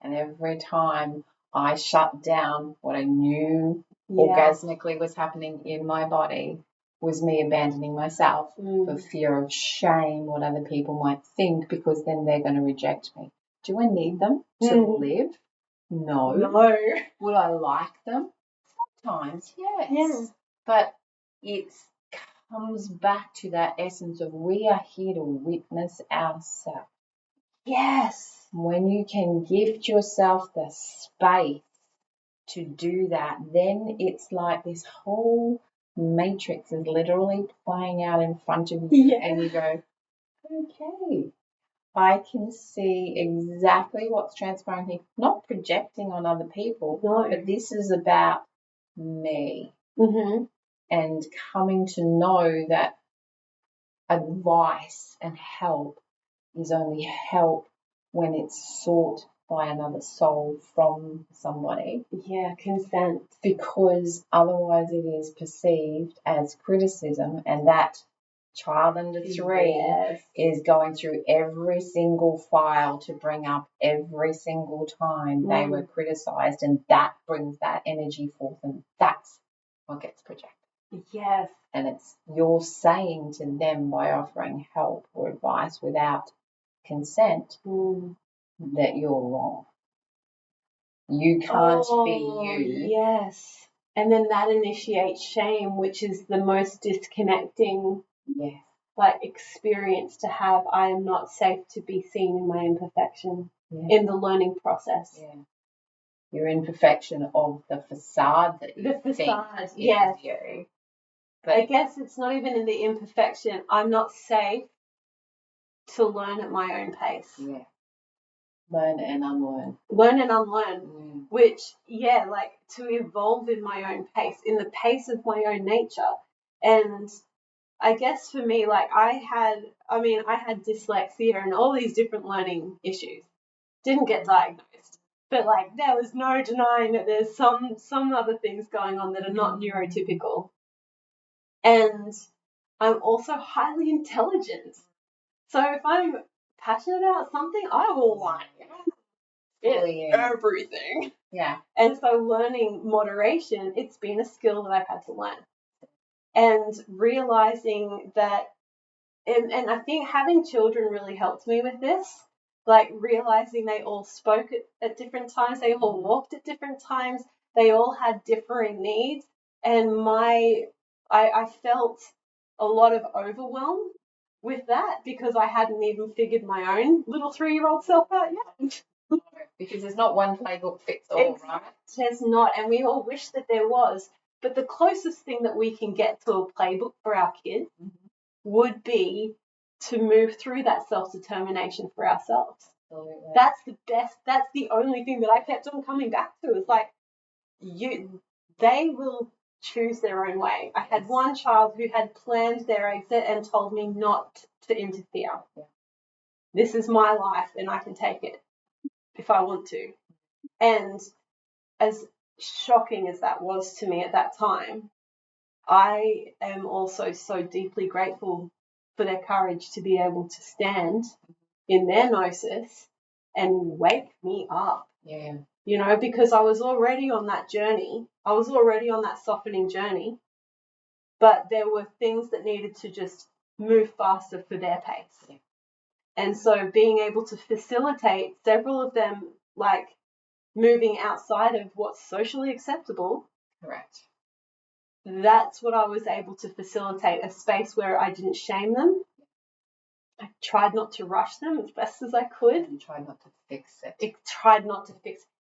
And every time I shut down what I knew orgasmically was happening in my body was me abandoning myself for fear of shame, what other people might think, because then they're going to reject me. Do I need them to live? No. Would I like them? Sometimes, yes. Yeah. But it comes back to that essence of we are here to witness ourselves. Yes. When you can gift yourself the space to do that, then it's like this whole matrix is literally playing out in front of you, and you go, okay, I can see exactly what's transpiring here. Not projecting on other people, but this is about me. And coming to know that advice and help is only help when it's sought by another soul from somebody. Yeah, consent. Because otherwise it is perceived as criticism, and that child under 3 is going through every single file to bring up every single time they were criticized, and that brings that energy forth, and that's what gets projected. Yes. And it's you're saying to them by offering help or advice without consent that you're wrong. You can't be you. Yes. And then that initiates shame, which is the most disconnecting experience to have. I am not safe to be seen in my imperfection in the learning process. your imperfection of the facade that you think is yes. you. But I guess it's not even in the imperfection. I'm not safe to learn at my own pace. Yeah. Learn and unlearn. Learn and unlearn, which, like to evolve in my own pace, in the pace of my own nature. And I guess for me, like I had dyslexia and all these different learning issues. Didn't get diagnosed. But like there was no denying that there's some other things going on that are not neurotypical. And I'm also highly intelligent. So if I'm passionate about something, I will like everything. Yeah. And so learning moderation, it's been a skill that I've had to learn. And realizing that, and I think having children really helped me with this, like realizing they all spoke at different times, they all walked at different times, they all had differing needs. And I felt a lot of overwhelm with that because I hadn't even figured my own little 3-year-old self out yet. Because there's not one playbook fits all, right? There's not, and we all wish that there was. But the closest thing that we can get to a playbook for our kids would be to move through that self-determination for ourselves. Absolutely. That's the best. That's the only thing that I kept on coming back to. Is like, they will choose their own way. I had one child who had planned their exit and told me not to interfere. Yeah. This is my life and I can take it if I want to. And as shocking as that was to me at that time, I am also so deeply grateful for their courage to be able to stand in their gnosis and wake me up. Yeah. You know, because I was already on that journey. I was already on that softening journey. But there were things that needed to just move faster for their pace. Yeah. And so being able to facilitate several of them, like moving outside of what's socially acceptable. Correct. That's what I was able to facilitate, a space where I didn't shame them. I tried not to rush them as best as I could. And tried not to fix it.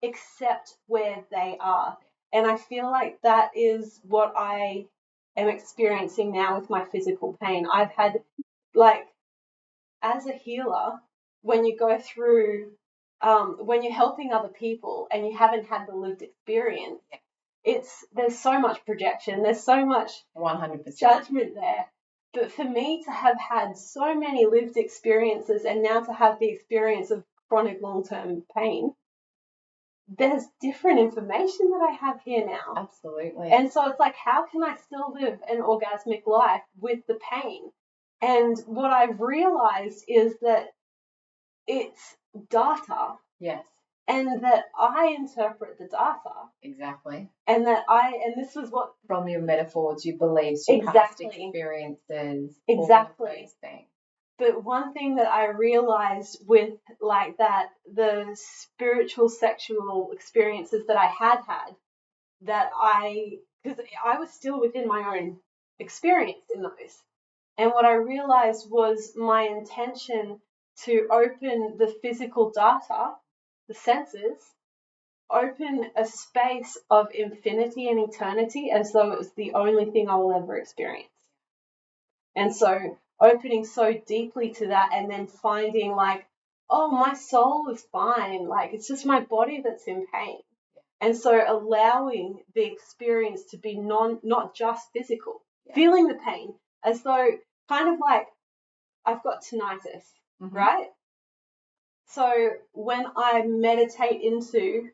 Except where they are. And I feel like that is what I am experiencing now with my physical pain. I've had, like, as a healer, when you go through, when you're helping other people and you haven't had the lived experience, there's so much projection, there's so much 100% judgment there. But for me to have had so many lived experiences and now to have the experience of chronic long-term pain, there's different information that I have here now. Absolutely. And so it's like, how can I still live an orgasmic life with the pain? And what I've realized is that it's data. Yes. And that I interpret the data. Exactly. And this was what... From your metaphors, your beliefs, your past experiences. Exactly. All of those things. But one thing that I realized with like that, the spiritual sexual experiences that I had, because I was still within my own experience in those. And what I realized was my intention to open the physical data, the senses, open a space of infinity and eternity as though it was the only thing I will ever experience. And so opening so deeply to that and then finding like, oh, my soul is fine. Like, it's just my body that's in pain. And so allowing the experience to be not just physical, feeling the pain as though kind of like I've got tinnitus, right? So when I meditate into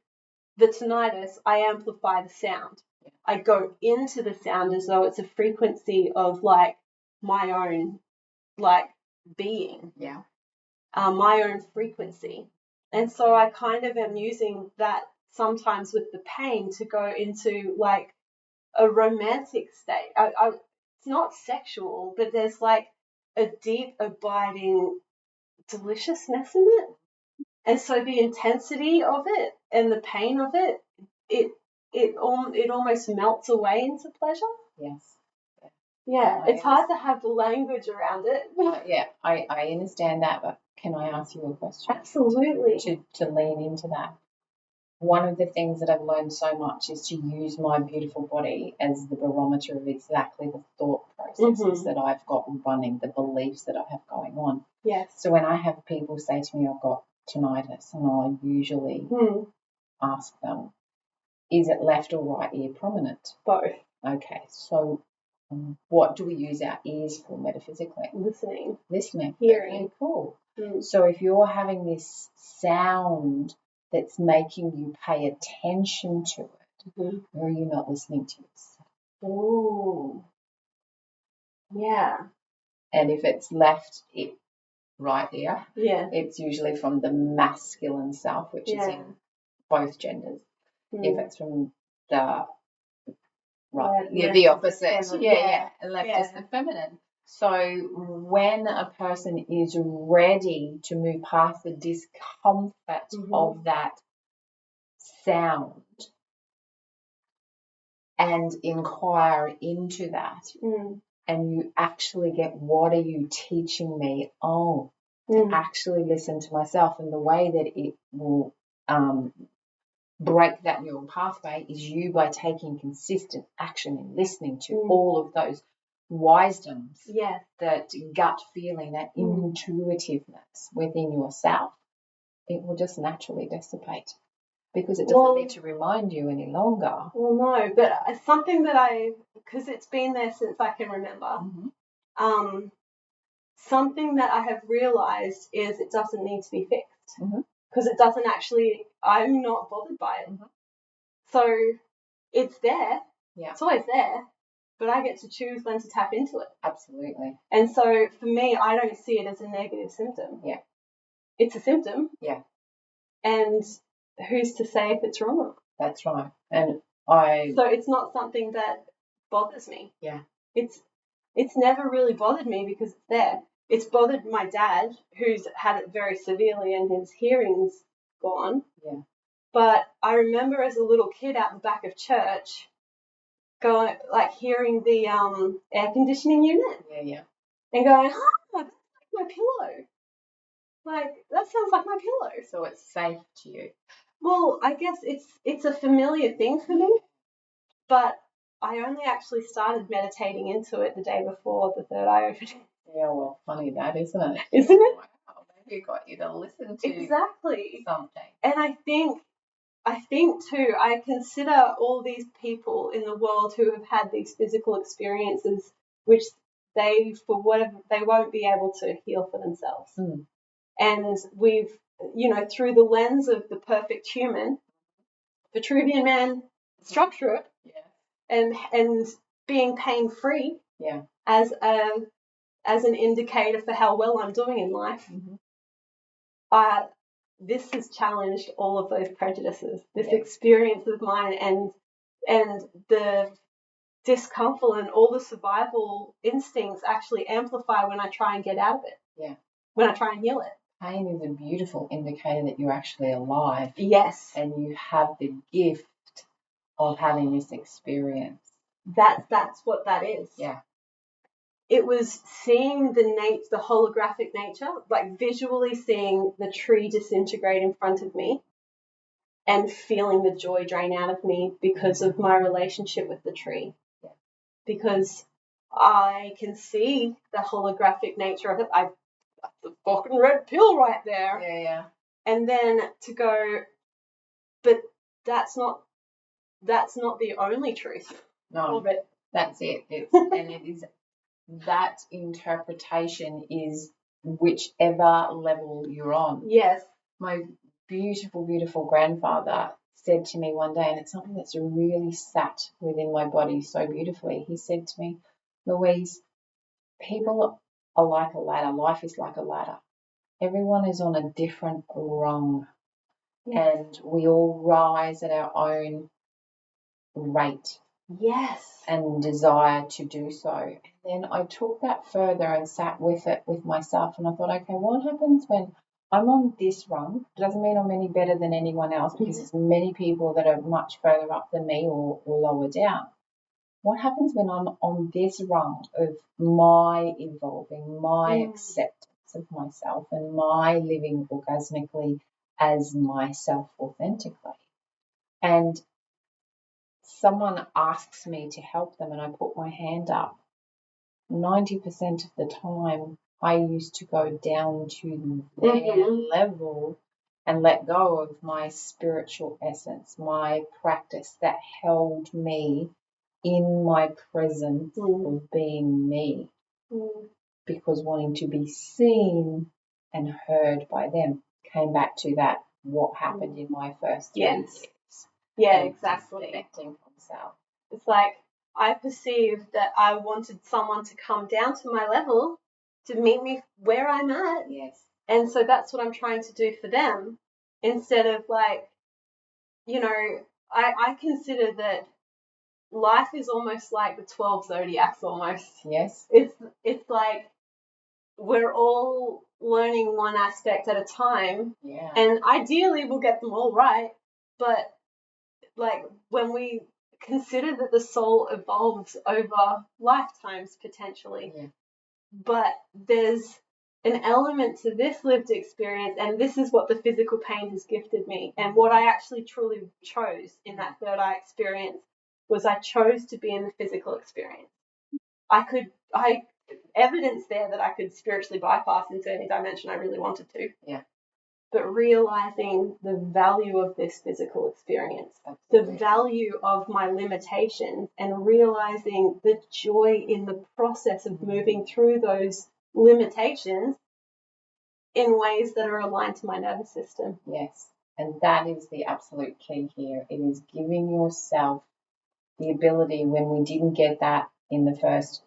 the tinnitus, I amplify the sound. Yeah. I go into the sound as though it's a frequency of like my own like being. Yeah. My own frequency. And so I kind of am using that sometimes with the pain to go into like a romantic state. It's not sexual, but there's like a deep abiding deliciousness in it. And so the intensity of it and the pain of it almost melts away into pleasure. Yes. Yeah, it's hard to have the language around it. Yeah, I understand that, but can I ask you a question? Absolutely. To lean into that. one of the things that I've learned so much is to use my beautiful body as the barometer of exactly the thought processes that I've got running, the beliefs that I have going on. Yes. So when I have people say to me, I've got tinnitus, and I usually ask them, is it left or right ear prominent? Both. Okay, so what do we use our ears for metaphysically? Listening. Hearing. Okay, cool. So if you're having this sound that's making you pay attention to it, or are you not listening to yourself? Ooh. Yeah. And if it's left right ear, yeah, it's usually from the masculine self, which is in both genders. If it's from the the opposite. Yeah. Left is the feminine. So when a person is ready to move past the discomfort of that sound and inquire into that, and you actually get, what are you teaching me? Oh, to actually listen to myself. And the way that it will break that neural pathway is you by taking consistent action and listening to all of those wisdoms, that gut feeling, that intuitiveness within yourself. It will just naturally dissipate because it doesn't need to remind you any longer. Well, no, but something that because it's been there since I can remember, something that I have realised is it doesn't need to be fixed because it doesn't actually, I'm not bothered by it. So it's there. Yeah. It's always there, but I get to choose when to tap into it. Absolutely. And so for me, I don't see it as a negative symptom. Yeah. It's a symptom. Yeah. And who's to say if it's wrong or not? That's right. And so it's not something that bothers me. Yeah. It's never really bothered me because it's there. It's bothered my dad, who's had it very severely and his hearing's gone. Yeah. But I remember as a little kid out the back of church going, like, hearing the air conditioning unit. Yeah, yeah. And going, oh, that's like my pillow. Like, that sounds like my pillow. So it's safe to you. Well, I guess it's a familiar thing for me, but I only actually started meditating into it the day before the third eye opening. Yeah, well, funny that, isn't it? Isn't it? Wow, maybe it got you to listen to something. And I think too, I consider all these people in the world who have had these physical experiences, which they, for whatever, they won't be able to heal for themselves. And we've, through the lens of the perfect human, Vitruvian man, structure it, and being pain free, as an indicator for how well I'm doing in life. This has challenged all of those prejudices. This experience of mine and the discomfort and all the survival instincts actually amplify when I try and get out of it. Yeah. When I try and heal it. Pain is a beautiful indicator that you're actually alive. Yes. And you have the gift of having this experience. That's what that is. Yeah. It was seeing the holographic nature, like visually seeing the tree disintegrate in front of me and feeling the joy drain out of me because of my relationship with the tree. Yeah. Because I can see the holographic nature of it. That's the fucking red pill right there. Yeah, yeah. And then to go, but that's not the only truth of it. That's it. And it is, that interpretation is whichever level you're on. Yes. My beautiful, beautiful grandfather said to me one day, and it's something that's really sat within my body so beautifully. He said to me, Louise, people are like a ladder. Life is like a ladder. Everyone is on a different rung, and we all rise at our own rate. Yes. And desire to do so. And then I took that further and sat with it with myself, and I thought, okay, what happens when I'm on this rung? It doesn't mean I'm any better than anyone else, because there's many people that are much further up than me or lower down. What happens when I'm on this rung of my evolving, my acceptance of myself, and my living orgasmically as myself authentically? and someone asks me to help them and I put my hand up, 90% of the time I used to go down to their level and let go of my spiritual essence, my practice that held me in my presence of being me, because wanting to be seen and heard by them came back to that, what happened in my first 3 years. Yeah, exactly. Disconnecting from self. It's like I perceived that I wanted someone to come down to my level to meet me where I'm at. Yes. And so that's what I'm trying to do for them, instead of like, you know, I consider that life is almost like the 12 zodiacs almost. Yes. It's like we're all learning one aspect at a time. Yeah. And ideally we'll get them all right. But like when we consider that the soul evolves over lifetimes potentially, but there's an element to this lived experience, and this is what the physical pain has gifted me. And what I actually truly chose in that third eye experience was I chose to be in the physical experience. I evidence there that I could spiritually bypass into any dimension I really wanted to. Yeah. But realizing the value of this physical experience, the value of my limitations, and realizing the joy in the process of moving through those limitations in ways that are aligned to my nervous system. Yes, and that is the absolute key here. It is giving yourself the ability, when we didn't get that in the first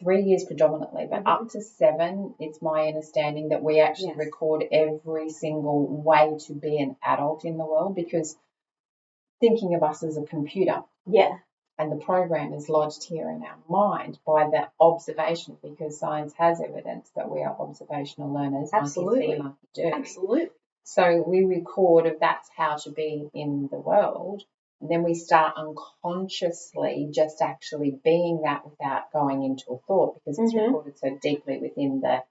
3 years predominantly, but up to 7, it's my understanding that we actually record every single way to be an adult in the world, because thinking of us as a computer. Yeah. And the program is lodged here in our mind by the observation, because science has evidence that we are observational learners. Absolutely. Monkey see, monkey do. Absolutely. So we record if that's how to be in the world. And then we start unconsciously just actually being that without going into a thought, because it's recorded so deeply within the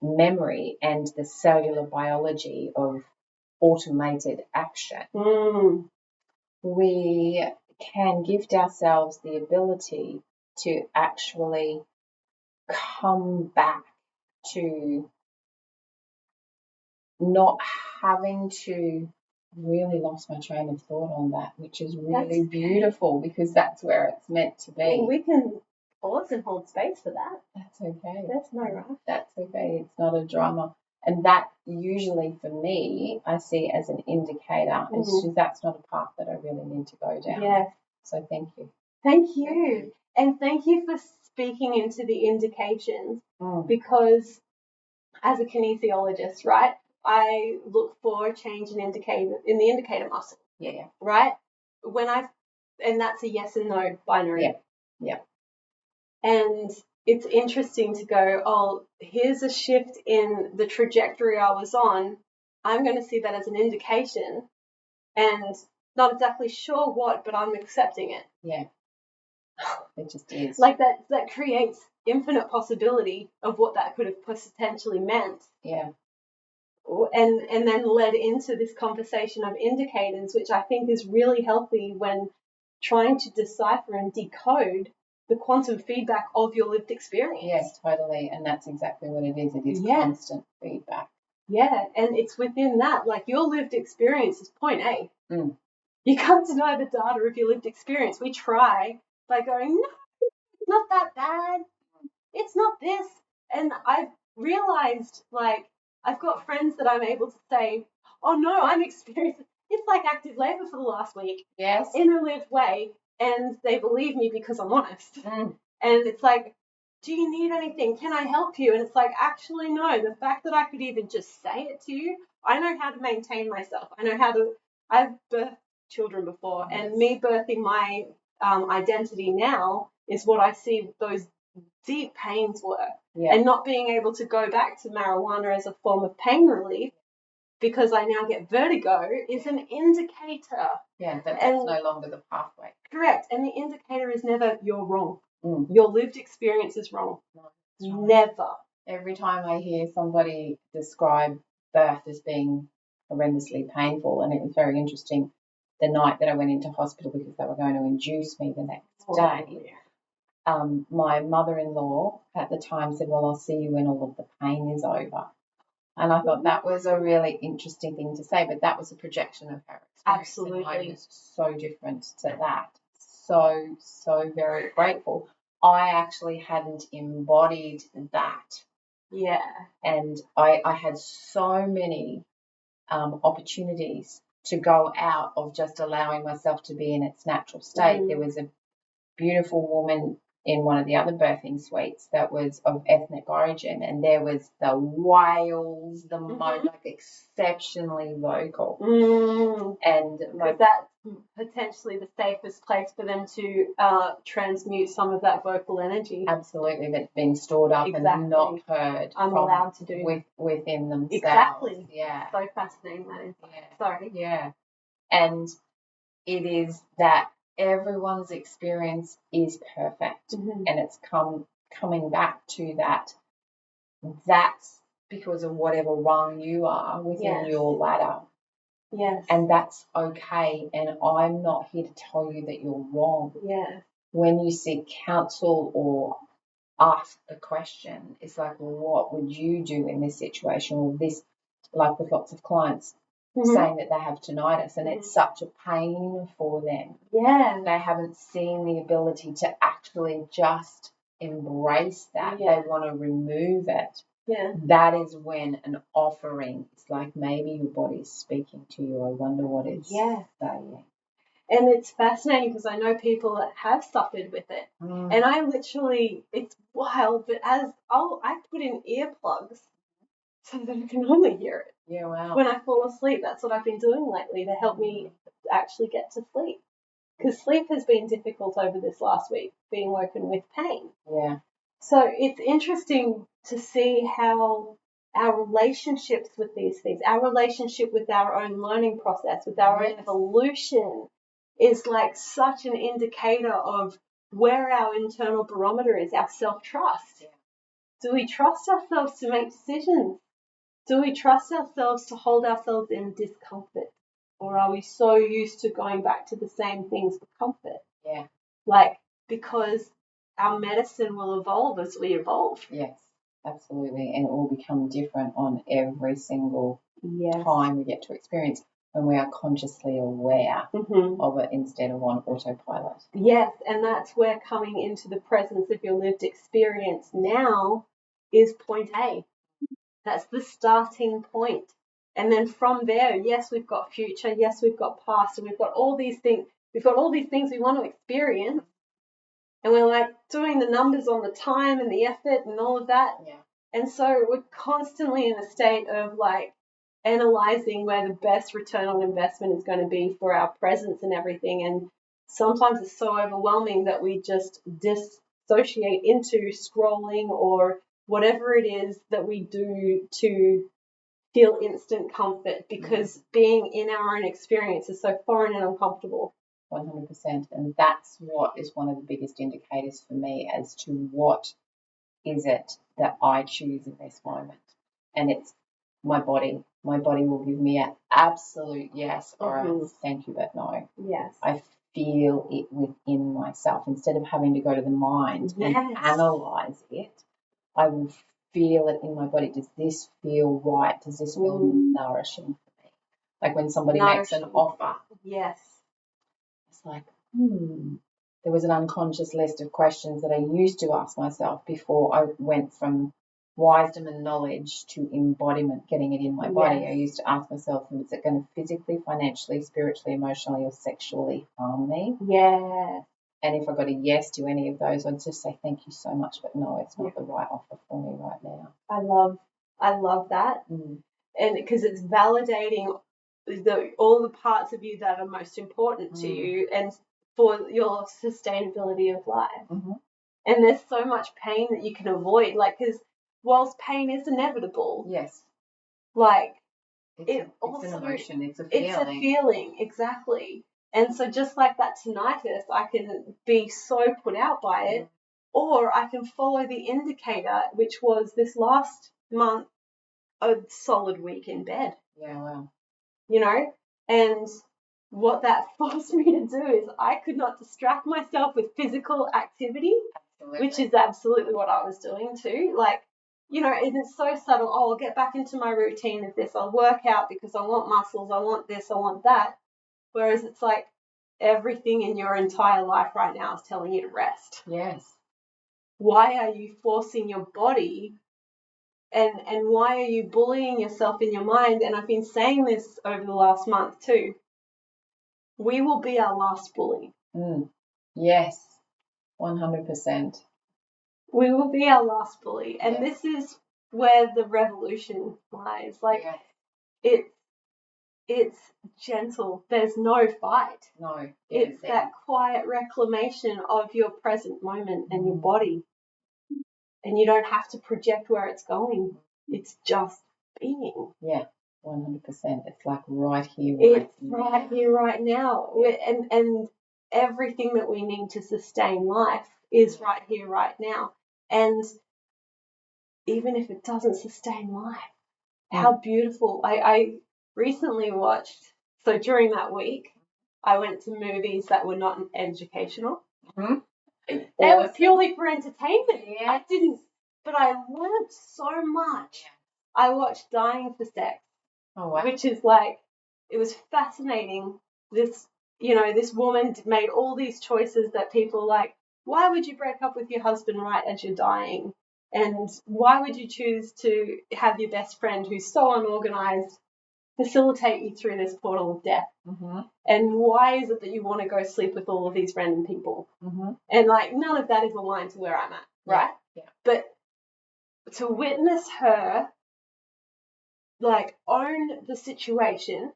memory and the cellular biology of automated action. We can gift ourselves the ability to actually come back to not having to, really lost my train of thought on that, which is really beautiful, because that's where it's meant to be. Well, we can pause and hold space for that. That's okay. That's no rush. That's okay. It's not a drama. And that usually for me, I see as an indicator. It's just, that's not a path that I really need to go down. Yeah. So thank you. Thank you. And thank you for speaking into the indications, because as a kinesiologist, right, I look for change in the indicator muscle. Yeah. Right? And that's a yes and no binary. Yeah. And it's interesting to go, oh, here's a shift in the trajectory I was on. I'm going to see that as an indication, and not exactly sure what, but I'm accepting it. Yeah. It just is. Like that creates infinite possibility of what that could have potentially meant. Yeah. And then led into this conversation of indicators, which I think is really healthy when trying to decipher and decode the quantum feedback of your lived experience. Yes, totally. And that's exactly what it is. It is constant feedback. Yeah, and it's within that. Like, your lived experience is point A. You can't deny the data of your lived experience. We try by going, no, it's not that bad. It's not this. And I've realized, like, I've got friends that I'm able to say, oh no, I'm experiencing, it's like active labor for the last week. Yes. In a lived way. And they believe me because I'm honest. And it's like, do you need anything? Can I help you? And it's like, actually, no. The fact that I could even just say it to you, I know how to maintain myself. I know how to, I've birthed children before, and me birthing my identity now is what I see those deep pains were. Yeah. And not being able to go back to marijuana as a form of pain relief because I now get vertigo is an indicator. Yeah, that's no longer the pathway. Correct. And the indicator is never you're wrong. Your lived experience is wrong. No, never. Every time I hear somebody describe birth as being horrendously painful, and it was very interesting, the night that I went into hospital because they were going to induce me the next day, my mother-in-law at the time said, well, I'll see you when all of the pain is over. And I thought that was a really interesting thing to say, but that was a projection of her experience. Absolutely. And I was so different to that. So very grateful. I actually hadn't embodied that. Yeah. And I had so many opportunities to go out of just allowing myself to be in its natural state. There was a beautiful woman in one of the other birthing suites that was of ethnic origin, and there was the wails, the most like exceptionally vocal. And that's potentially the safest place for them to transmute some of that vocal energy. Absolutely, that's been stored up and not heard. Unallowed to do within themselves. Exactly. Yeah. So fascinating, that is. Yeah. Sorry. Yeah. And it is that everyone's experience is perfect, and it's coming back to that. That's because of whatever rung you are within your ladder. Yes. And that's okay. And I'm not here to tell you that you're wrong. Yes. When you seek counsel or ask the question, it's like, well, what would you do in this situation? Or this, like with lots of clients, saying that they have tinnitus, and it's such a pain for them. Yeah. They haven't seen the ability to actually just embrace that. Yeah. They want to remove it. Yeah. That is when an offering, it's like maybe your body's speaking to you. I wonder what it's saying. And it's fascinating because I know people that have suffered with it. And I literally, it's wild, but I put in earplugs so that I can only hear it. Yeah, wow. When I fall asleep, that's what I've been doing lately to help me actually get to sleep. Because sleep has been difficult over this last week, being woken with pain. Yeah. So it's interesting to see how our relationships with these things, our relationship with our own learning process, with our own evolution, is like such an indicator of where our internal barometer is, our self-trust. Do we trust ourselves to make decisions? Do we trust ourselves to hold ourselves in discomfort? Or are we so used to going back to the same things for comfort? Yeah. Like, because our medicine will evolve as we evolve. Yes, absolutely. And it will become different on every single time we get to experience when we are consciously aware of it instead of on autopilot. Yes, and that's where coming into the presence of your lived experience now is point A. That's the starting point. And then from there, yes, we've got future, yes, we've got past, and we've got all these things. We've got all these things we want to experience. And we're like doing the numbers on the time and the effort and all of that. Yeah. And so we're constantly in a state of like analyzing where the best return on investment is going to be for our presence and everything. And sometimes it's so overwhelming that we just dissociate into scrolling or whatever it is that we do to feel instant comfort, because being in our own experience is so foreign and uncomfortable. 100%. And that's what is one of the biggest indicators for me as to what is it that I choose in this moment. And it's my body. My body will give me an absolute yes or a thank you but no. Yes. I feel it within myself. Instead of having to go to the mind and analyze it, I will feel it in my body. Does this feel right? Does this feel nourishing for me? Like when somebody makes an offer. Yes. It's like, there was an unconscious list of questions that I used to ask myself before I went from wisdom and knowledge to embodiment, getting it in my body. I used to ask myself, is it going to physically, financially, spiritually, emotionally, or sexually harm me? Yeah. And if I got a yes to any of those, I'd just say thank you so much, but no, it's not the right offer for me right now. I love that. And because it's validating all the parts of you that are most important to you and for your sustainability of life. And there's so much pain that you can avoid, like, because whilst pain is inevitable, like it's an emotion, it's a feeling. It's a feeling, exactly. And so just like that tinnitus, I can be so put out by it, or I can follow the indicator, which was this last month, a solid week in bed. Yeah, wow. You know, and what that forced me to do is I could not distract myself with physical activity, which is absolutely what I was doing too. Like, you know, and it's so subtle. Oh, I'll get back into my routine of this. I'll work out because I want muscles. I want this. I want that. Whereas it's like everything in your entire life right now is telling you to rest. Yes. Why are you forcing your body and why are you bullying yourself in your mind? And I've been saying this over the last month too. We will be our last bully. Yes, 100%. We will be our last bully. And this is where the revolution lies. Like, it's gentle. There's no fight. No. It's that quiet reclamation of your present moment and your body. And you don't have to project where it's going. It's just being. Yeah, 100%. It's like right here, right here, right now. And everything that we need to sustain life is right here, right now. And even if it doesn't sustain life, how beautiful. I recently watched, so during that week, I went to movies that were not educational. Mm-hmm. They were purely for entertainment. Yeah. But I learned so much. I watched Dying for Sex. Oh, wow. Which is like, it was fascinating. This woman made all these choices that people like, why would you break up with your husband right as you're dying? And why would you choose to have your best friend who's so unorganized facilitate you through this portal of death? Mm-hmm. And why is it that you want to go sleep with all of these random people? Mm-hmm. And like, none of that is aligned to where I'm at, right? Yeah. But to witness her like own the situation,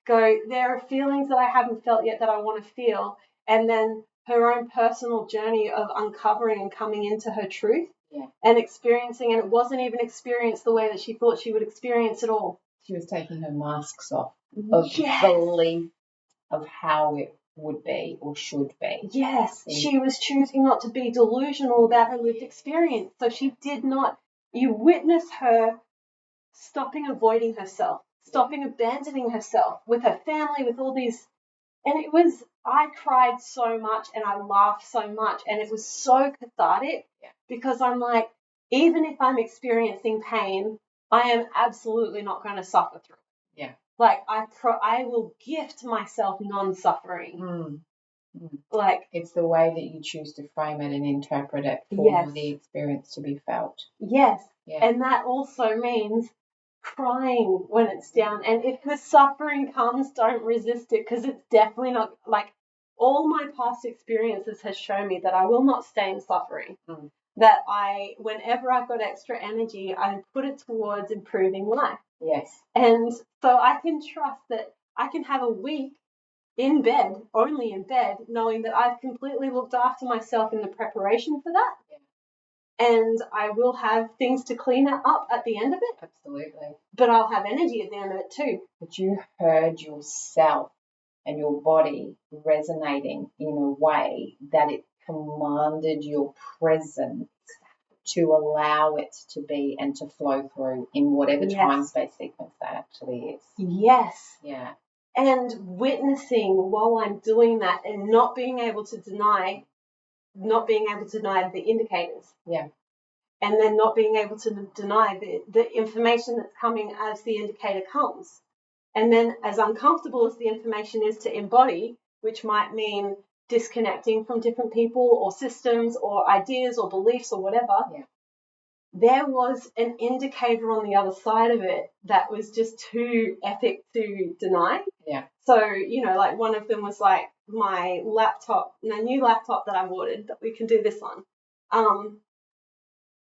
go, there are feelings that I haven't felt yet that I want to feel, and then her own personal journey of uncovering and coming into her truth and experiencing, and it wasn't even experienced the way that she thought she would experience it all. She was taking her masks off of belief of how it would be or should be. Yes, she was choosing not to be delusional about her lived experience. So she did not, you witness her stopping avoiding herself, stopping abandoning herself with her family, with all these. And I cried so much and I laughed so much and it was so cathartic because I'm like, even if I'm experiencing pain, I am absolutely not going to suffer through it. Yeah. Like I will gift myself non-suffering. Like, it's the way that you choose to frame it and interpret it for the experience to be felt. Yes. Yeah. And that also means crying when it's down. And if the suffering comes, don't resist it because it's definitely not, like, all my past experiences has shown me that I will not stay in suffering. That whenever I've got extra energy, I put it towards improving life. Yes. And so I can trust that I can have a week in bed, only in bed, knowing that I've completely looked after myself in the preparation for that. Yeah. And I will have things to clean up at the end of it. Absolutely. But I'll have energy at the end of it too. But you heard yourself and your body resonating in a way that it commanded your presence to allow it to be and to flow through in whatever time space sequence that actually is. Yes. Yeah. And witnessing while I'm doing that and not being able to deny the indicators. Yeah. And then not being able to deny the information that's coming as the indicator comes. And then as uncomfortable as the information is to embody, which might mean disconnecting from different people or systems or ideas or beliefs or whatever, there was an indicator on the other side of it that was just too epic to deny. Yeah. So, like one of them was like my laptop, new laptop that I ordered that we can do this on.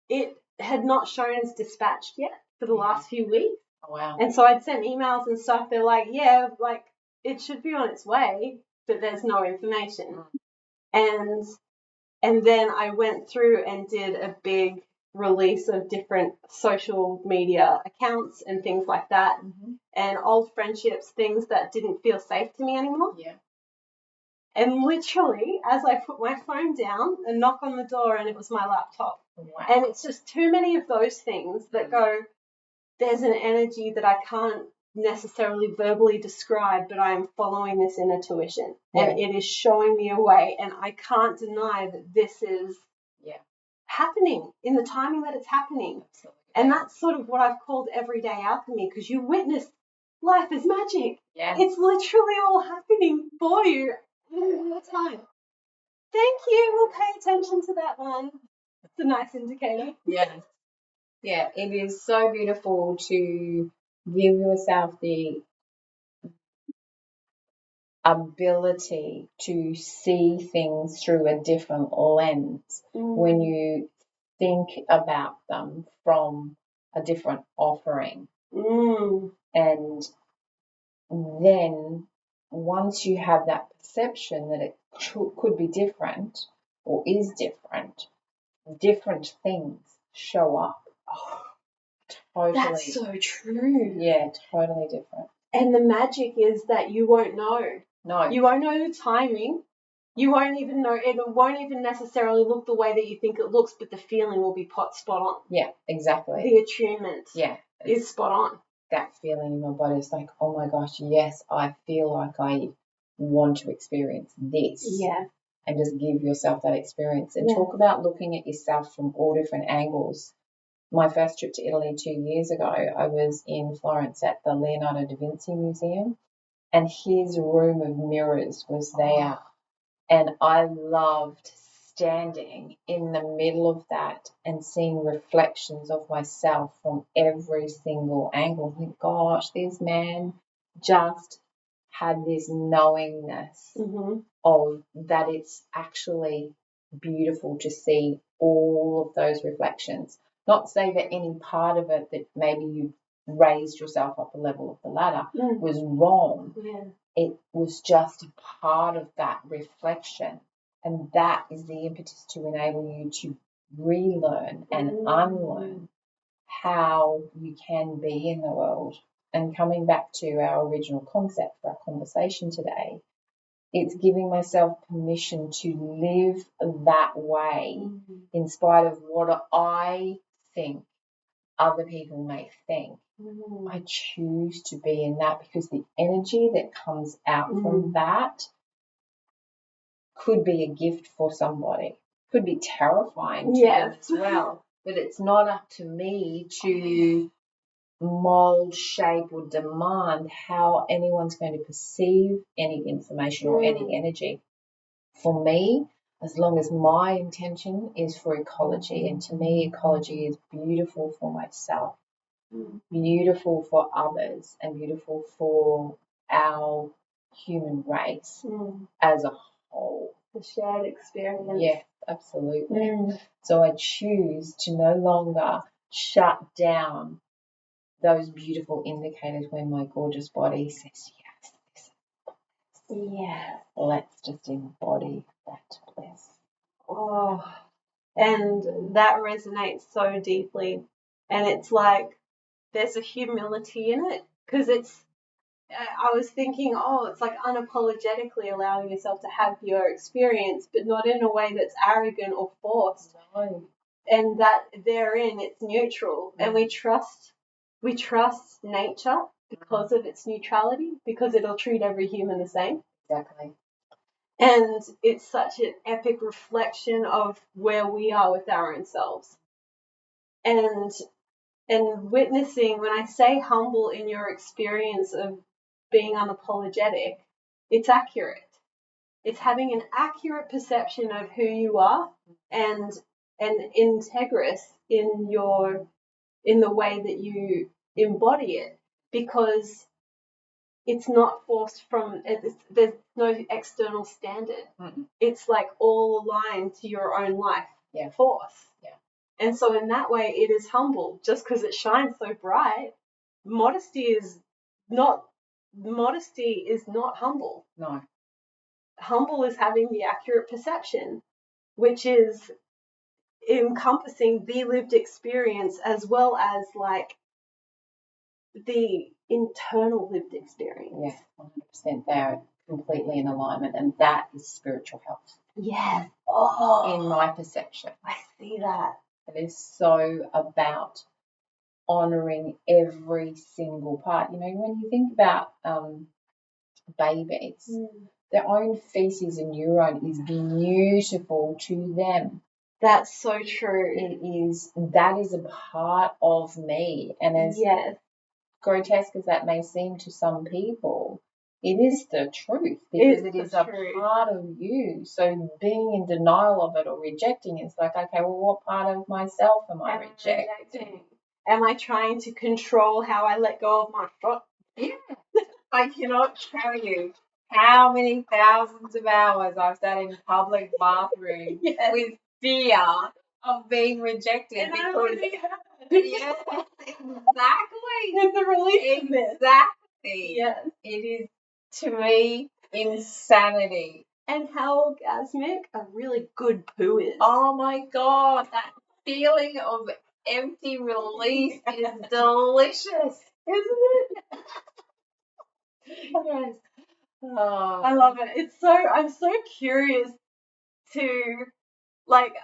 It had not shown as dispatched yet for the last few weeks. Oh, wow. And so I'd sent emails and stuff. They're like, it should be on its way, but there's no information. And then I went through and did a big release of different social media accounts and things like that, and old friendships, things that didn't feel safe to me anymore. Yeah. And literally, as I put my phone down, a knock on the door, and it was my laptop. Wow. And it's just too many of those things that go, there's an energy that I can't necessarily verbally describe, but I am following this inner tuition, and it is showing me a way, and I can't deny that this is happening in the timing that it's happening. Absolutely. And that's sort of what I've called everyday alchemy, because you witness life as magic. Yeah. It's literally all happening for you all the time. Thank you. We'll pay attention to that one. It's a nice indicator. Yeah. Yeah, it is so beautiful to give yourself the ability to see things through a different lens when you think about them from a different offering. And then once you have that perception that it could be different or is different things show up. Oh, totally. That's so true. Yeah, totally different. And the magic is that you won't know. No. You won't know the timing. You won't even know. It won't even necessarily look the way that you think it looks, but the feeling will be spot on. Yeah, exactly. The attunement is spot on. That feeling in my body is like, oh my gosh, yes, I feel like I want to experience this. Yeah. And just give yourself that experience. And talk about looking at yourself from all different angles. My first trip to Italy 2 years ago, I was in Florence at the Leonardo da Vinci Museum, and his room of mirrors was there. And I loved standing in the middle of that and seeing reflections of myself from every single angle. I think, gosh, this man just had this knowingness of that it's actually beautiful to see all of those reflections. Not to say that any part of it that maybe you raised yourself up a level of the ladder was wrong. Yeah. It was just a part of that reflection. And that is the impetus to enable you to relearn and unlearn how you can be in the world. And coming back to our original concept for our conversation today, it's giving myself permission to live that way in spite of what I think other people may think. I choose to be in that because the energy that comes out from that could be a gift for somebody, could be terrifying to them as well. But it's not up to me to mold, shape, or demand how anyone's going to perceive any information or any energy. For me, as long as my intention is for ecology, and to me, ecology is beautiful for myself, beautiful for others, and beautiful for our human race as a whole. The shared experience. Yes, absolutely. So I choose to no longer shut down those beautiful indicators when my gorgeous body says yes. Yeah. Let's just embody that bliss. Oh, and that resonates so deeply. And it's like there's a humility in it, because I was thinking, it's like unapologetically allowing yourself to have your experience, but not in a way that's arrogant or forced. No. And that therein it's neutral. And we trust nature because of its neutrality, because it'll treat every human the same. Exactly. And it's such an epic reflection of where we are with our own selves. And witnessing, when I say humble in your experience of being unapologetic, it's accurate. It's having an accurate perception of who you are and integrous in the way that you embody it, because it's not forced there's no external standard. It's like all aligned to your own life force. Yeah. And so in that way, it is humble. Just because it shines so bright, modesty is not humble. No. Humble is having the accurate perception, which is encompassing the lived experience as well as like the internal lived experience. Yeah, 100%. They're completely in alignment, and that is spiritual health. Yes. In my perception. I see that. It is so about honouring every single part. You know, when you think about babies, their own feces and urine is beautiful to them. That's so true. It is. That is a part of me. And as grotesque as that may seem to some people, it is the truth, because it is a part of you. So being in denial of it or rejecting it's like, okay, well, what part of myself am I rejecting? Am I trying to control how I let go of my foot? Yeah. I cannot tell you how many thousands of hours I've sat in public bathrooms with fear of being rejected. And because yes, exactly. It's a release of this. Exactly. Yes. It is, to me, insanity. And how orgasmic a really good poo is. Oh my God, that feeling of empty release is delicious, isn't it? Yes. Oh. I love it. I'm so curious to, like,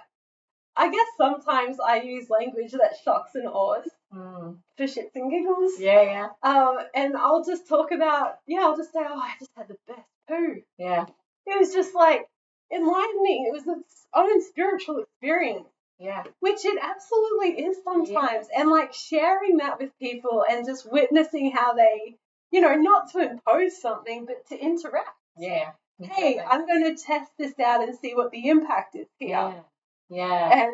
I guess sometimes I use language that shocks and awes for shits and giggles. Yeah. And I'll just talk about, I'll just say, I just had the best poo. Yeah. It was just like enlightening. It was its own spiritual experience. Yeah. Which it absolutely is sometimes. Yeah. And like sharing that with people and just witnessing how they, not to impose something, but to interact. Yeah. Hey, I'm going to test this out and see what the impact is here. Yeah.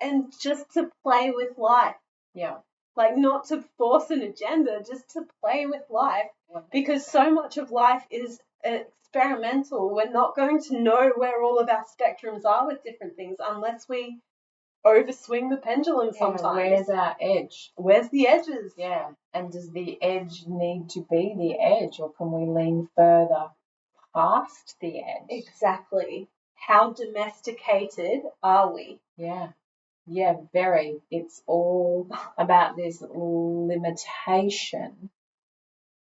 And just to play with life. Yeah. Like not to force an agenda, just to play with life. Because so much of life is experimental. We're not going to know where all of our spectrums are with different things unless we overswing the pendulum sometimes. Where's our edge? Where's the edges? Yeah. And does the edge need to be the edge, or can we lean further past the edge? Exactly. How domesticated are we? Yeah. Yeah, very. It's all about this limitation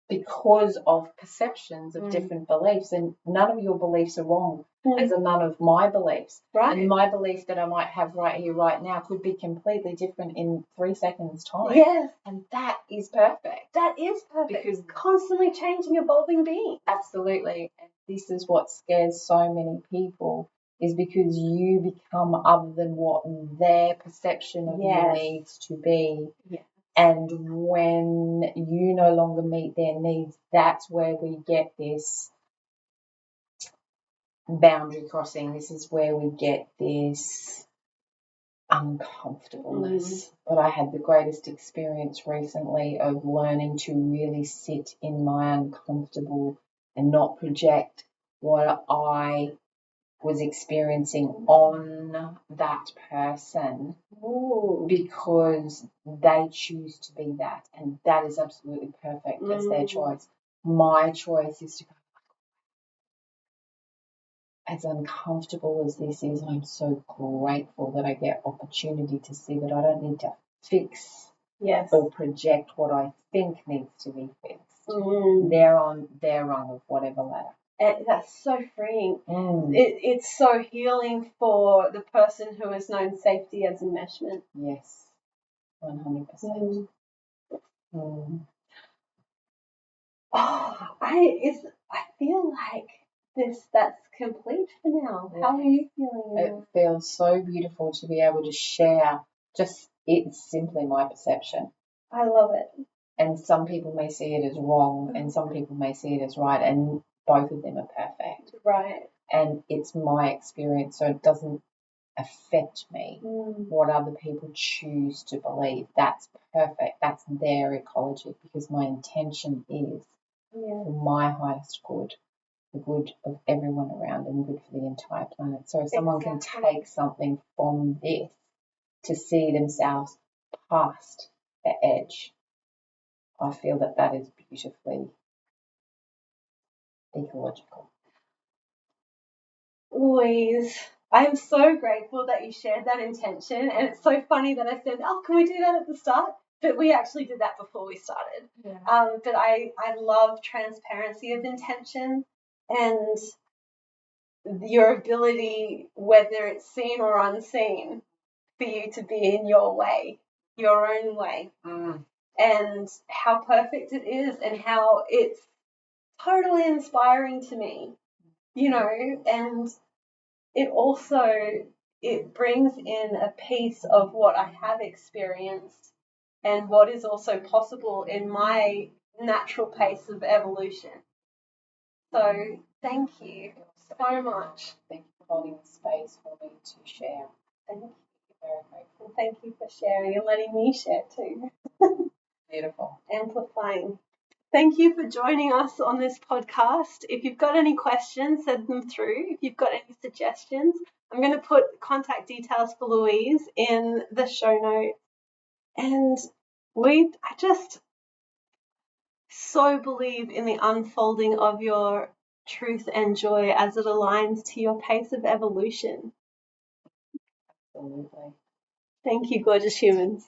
because of perceptions of different beliefs, and none of your beliefs are wrong, as are none of my beliefs. Right. And my belief that I might have right here, right now, could be completely different in 3 seconds' time. Yes. And that is perfect. That is perfect. Because constantly changing, evolving being. Absolutely. And this is what scares so many people, is because you become other than what their perception of you needs to be. Yes. And when you no longer meet their needs, that's where we get this boundary crossing. This is where we get this uncomfortableness. But I had the greatest experience recently of learning to really sit in my uncomfortable and not project what I was experiencing on that person. Ooh. Because they choose to be that, and that is absolutely perfect. It's their choice. My choice is to go, as uncomfortable as this is, I'm so grateful that I get opportunity to see that I don't need to fix or project what I think needs to be fixed. They're on their rung of whatever ladder. And that's so freeing. It's so healing for the person who has known safety as enmeshment. Yes, 100%. I feel like that's complete for now. Yeah. How are you feeling? It feels so beautiful to be able to share. It's simply my perception. I love it. And some people may see it as wrong, and some people may see it as right, and both of them are perfect. Right. And it's my experience, so it doesn't affect me what other people choose to believe. That's perfect. That's their ecology, because my intention is for my highest good, the good of everyone around, and good for the entire planet. So if someone can take something from this to see themselves past the edge, I feel that is beautifully ecological. Louise, I'm so grateful that you shared that intention, and it's so funny that I said, can we do that at the start? But we actually did that before we started. Yeah. But I love transparency of intention and your ability, whether it's seen or unseen, for you to be in your way your own way, and how perfect it is, and how it's totally inspiring to me, you know, and it also, it brings in a piece of what I have experienced and what is also possible in my natural pace of evolution. So thank you so much. Thank you for holding the space for me to share. Thank you. Very grateful. Thank you for sharing and letting me share too. Beautiful. Amplifying. Thank you for joining us on this podcast. If you've got any questions, send them through. If you've got any suggestions, I'm going to put contact details for Louise in the show notes. And I just so believe in the unfolding of your truth and joy as it aligns to your pace of evolution. Absolutely. Thank you, gorgeous humans.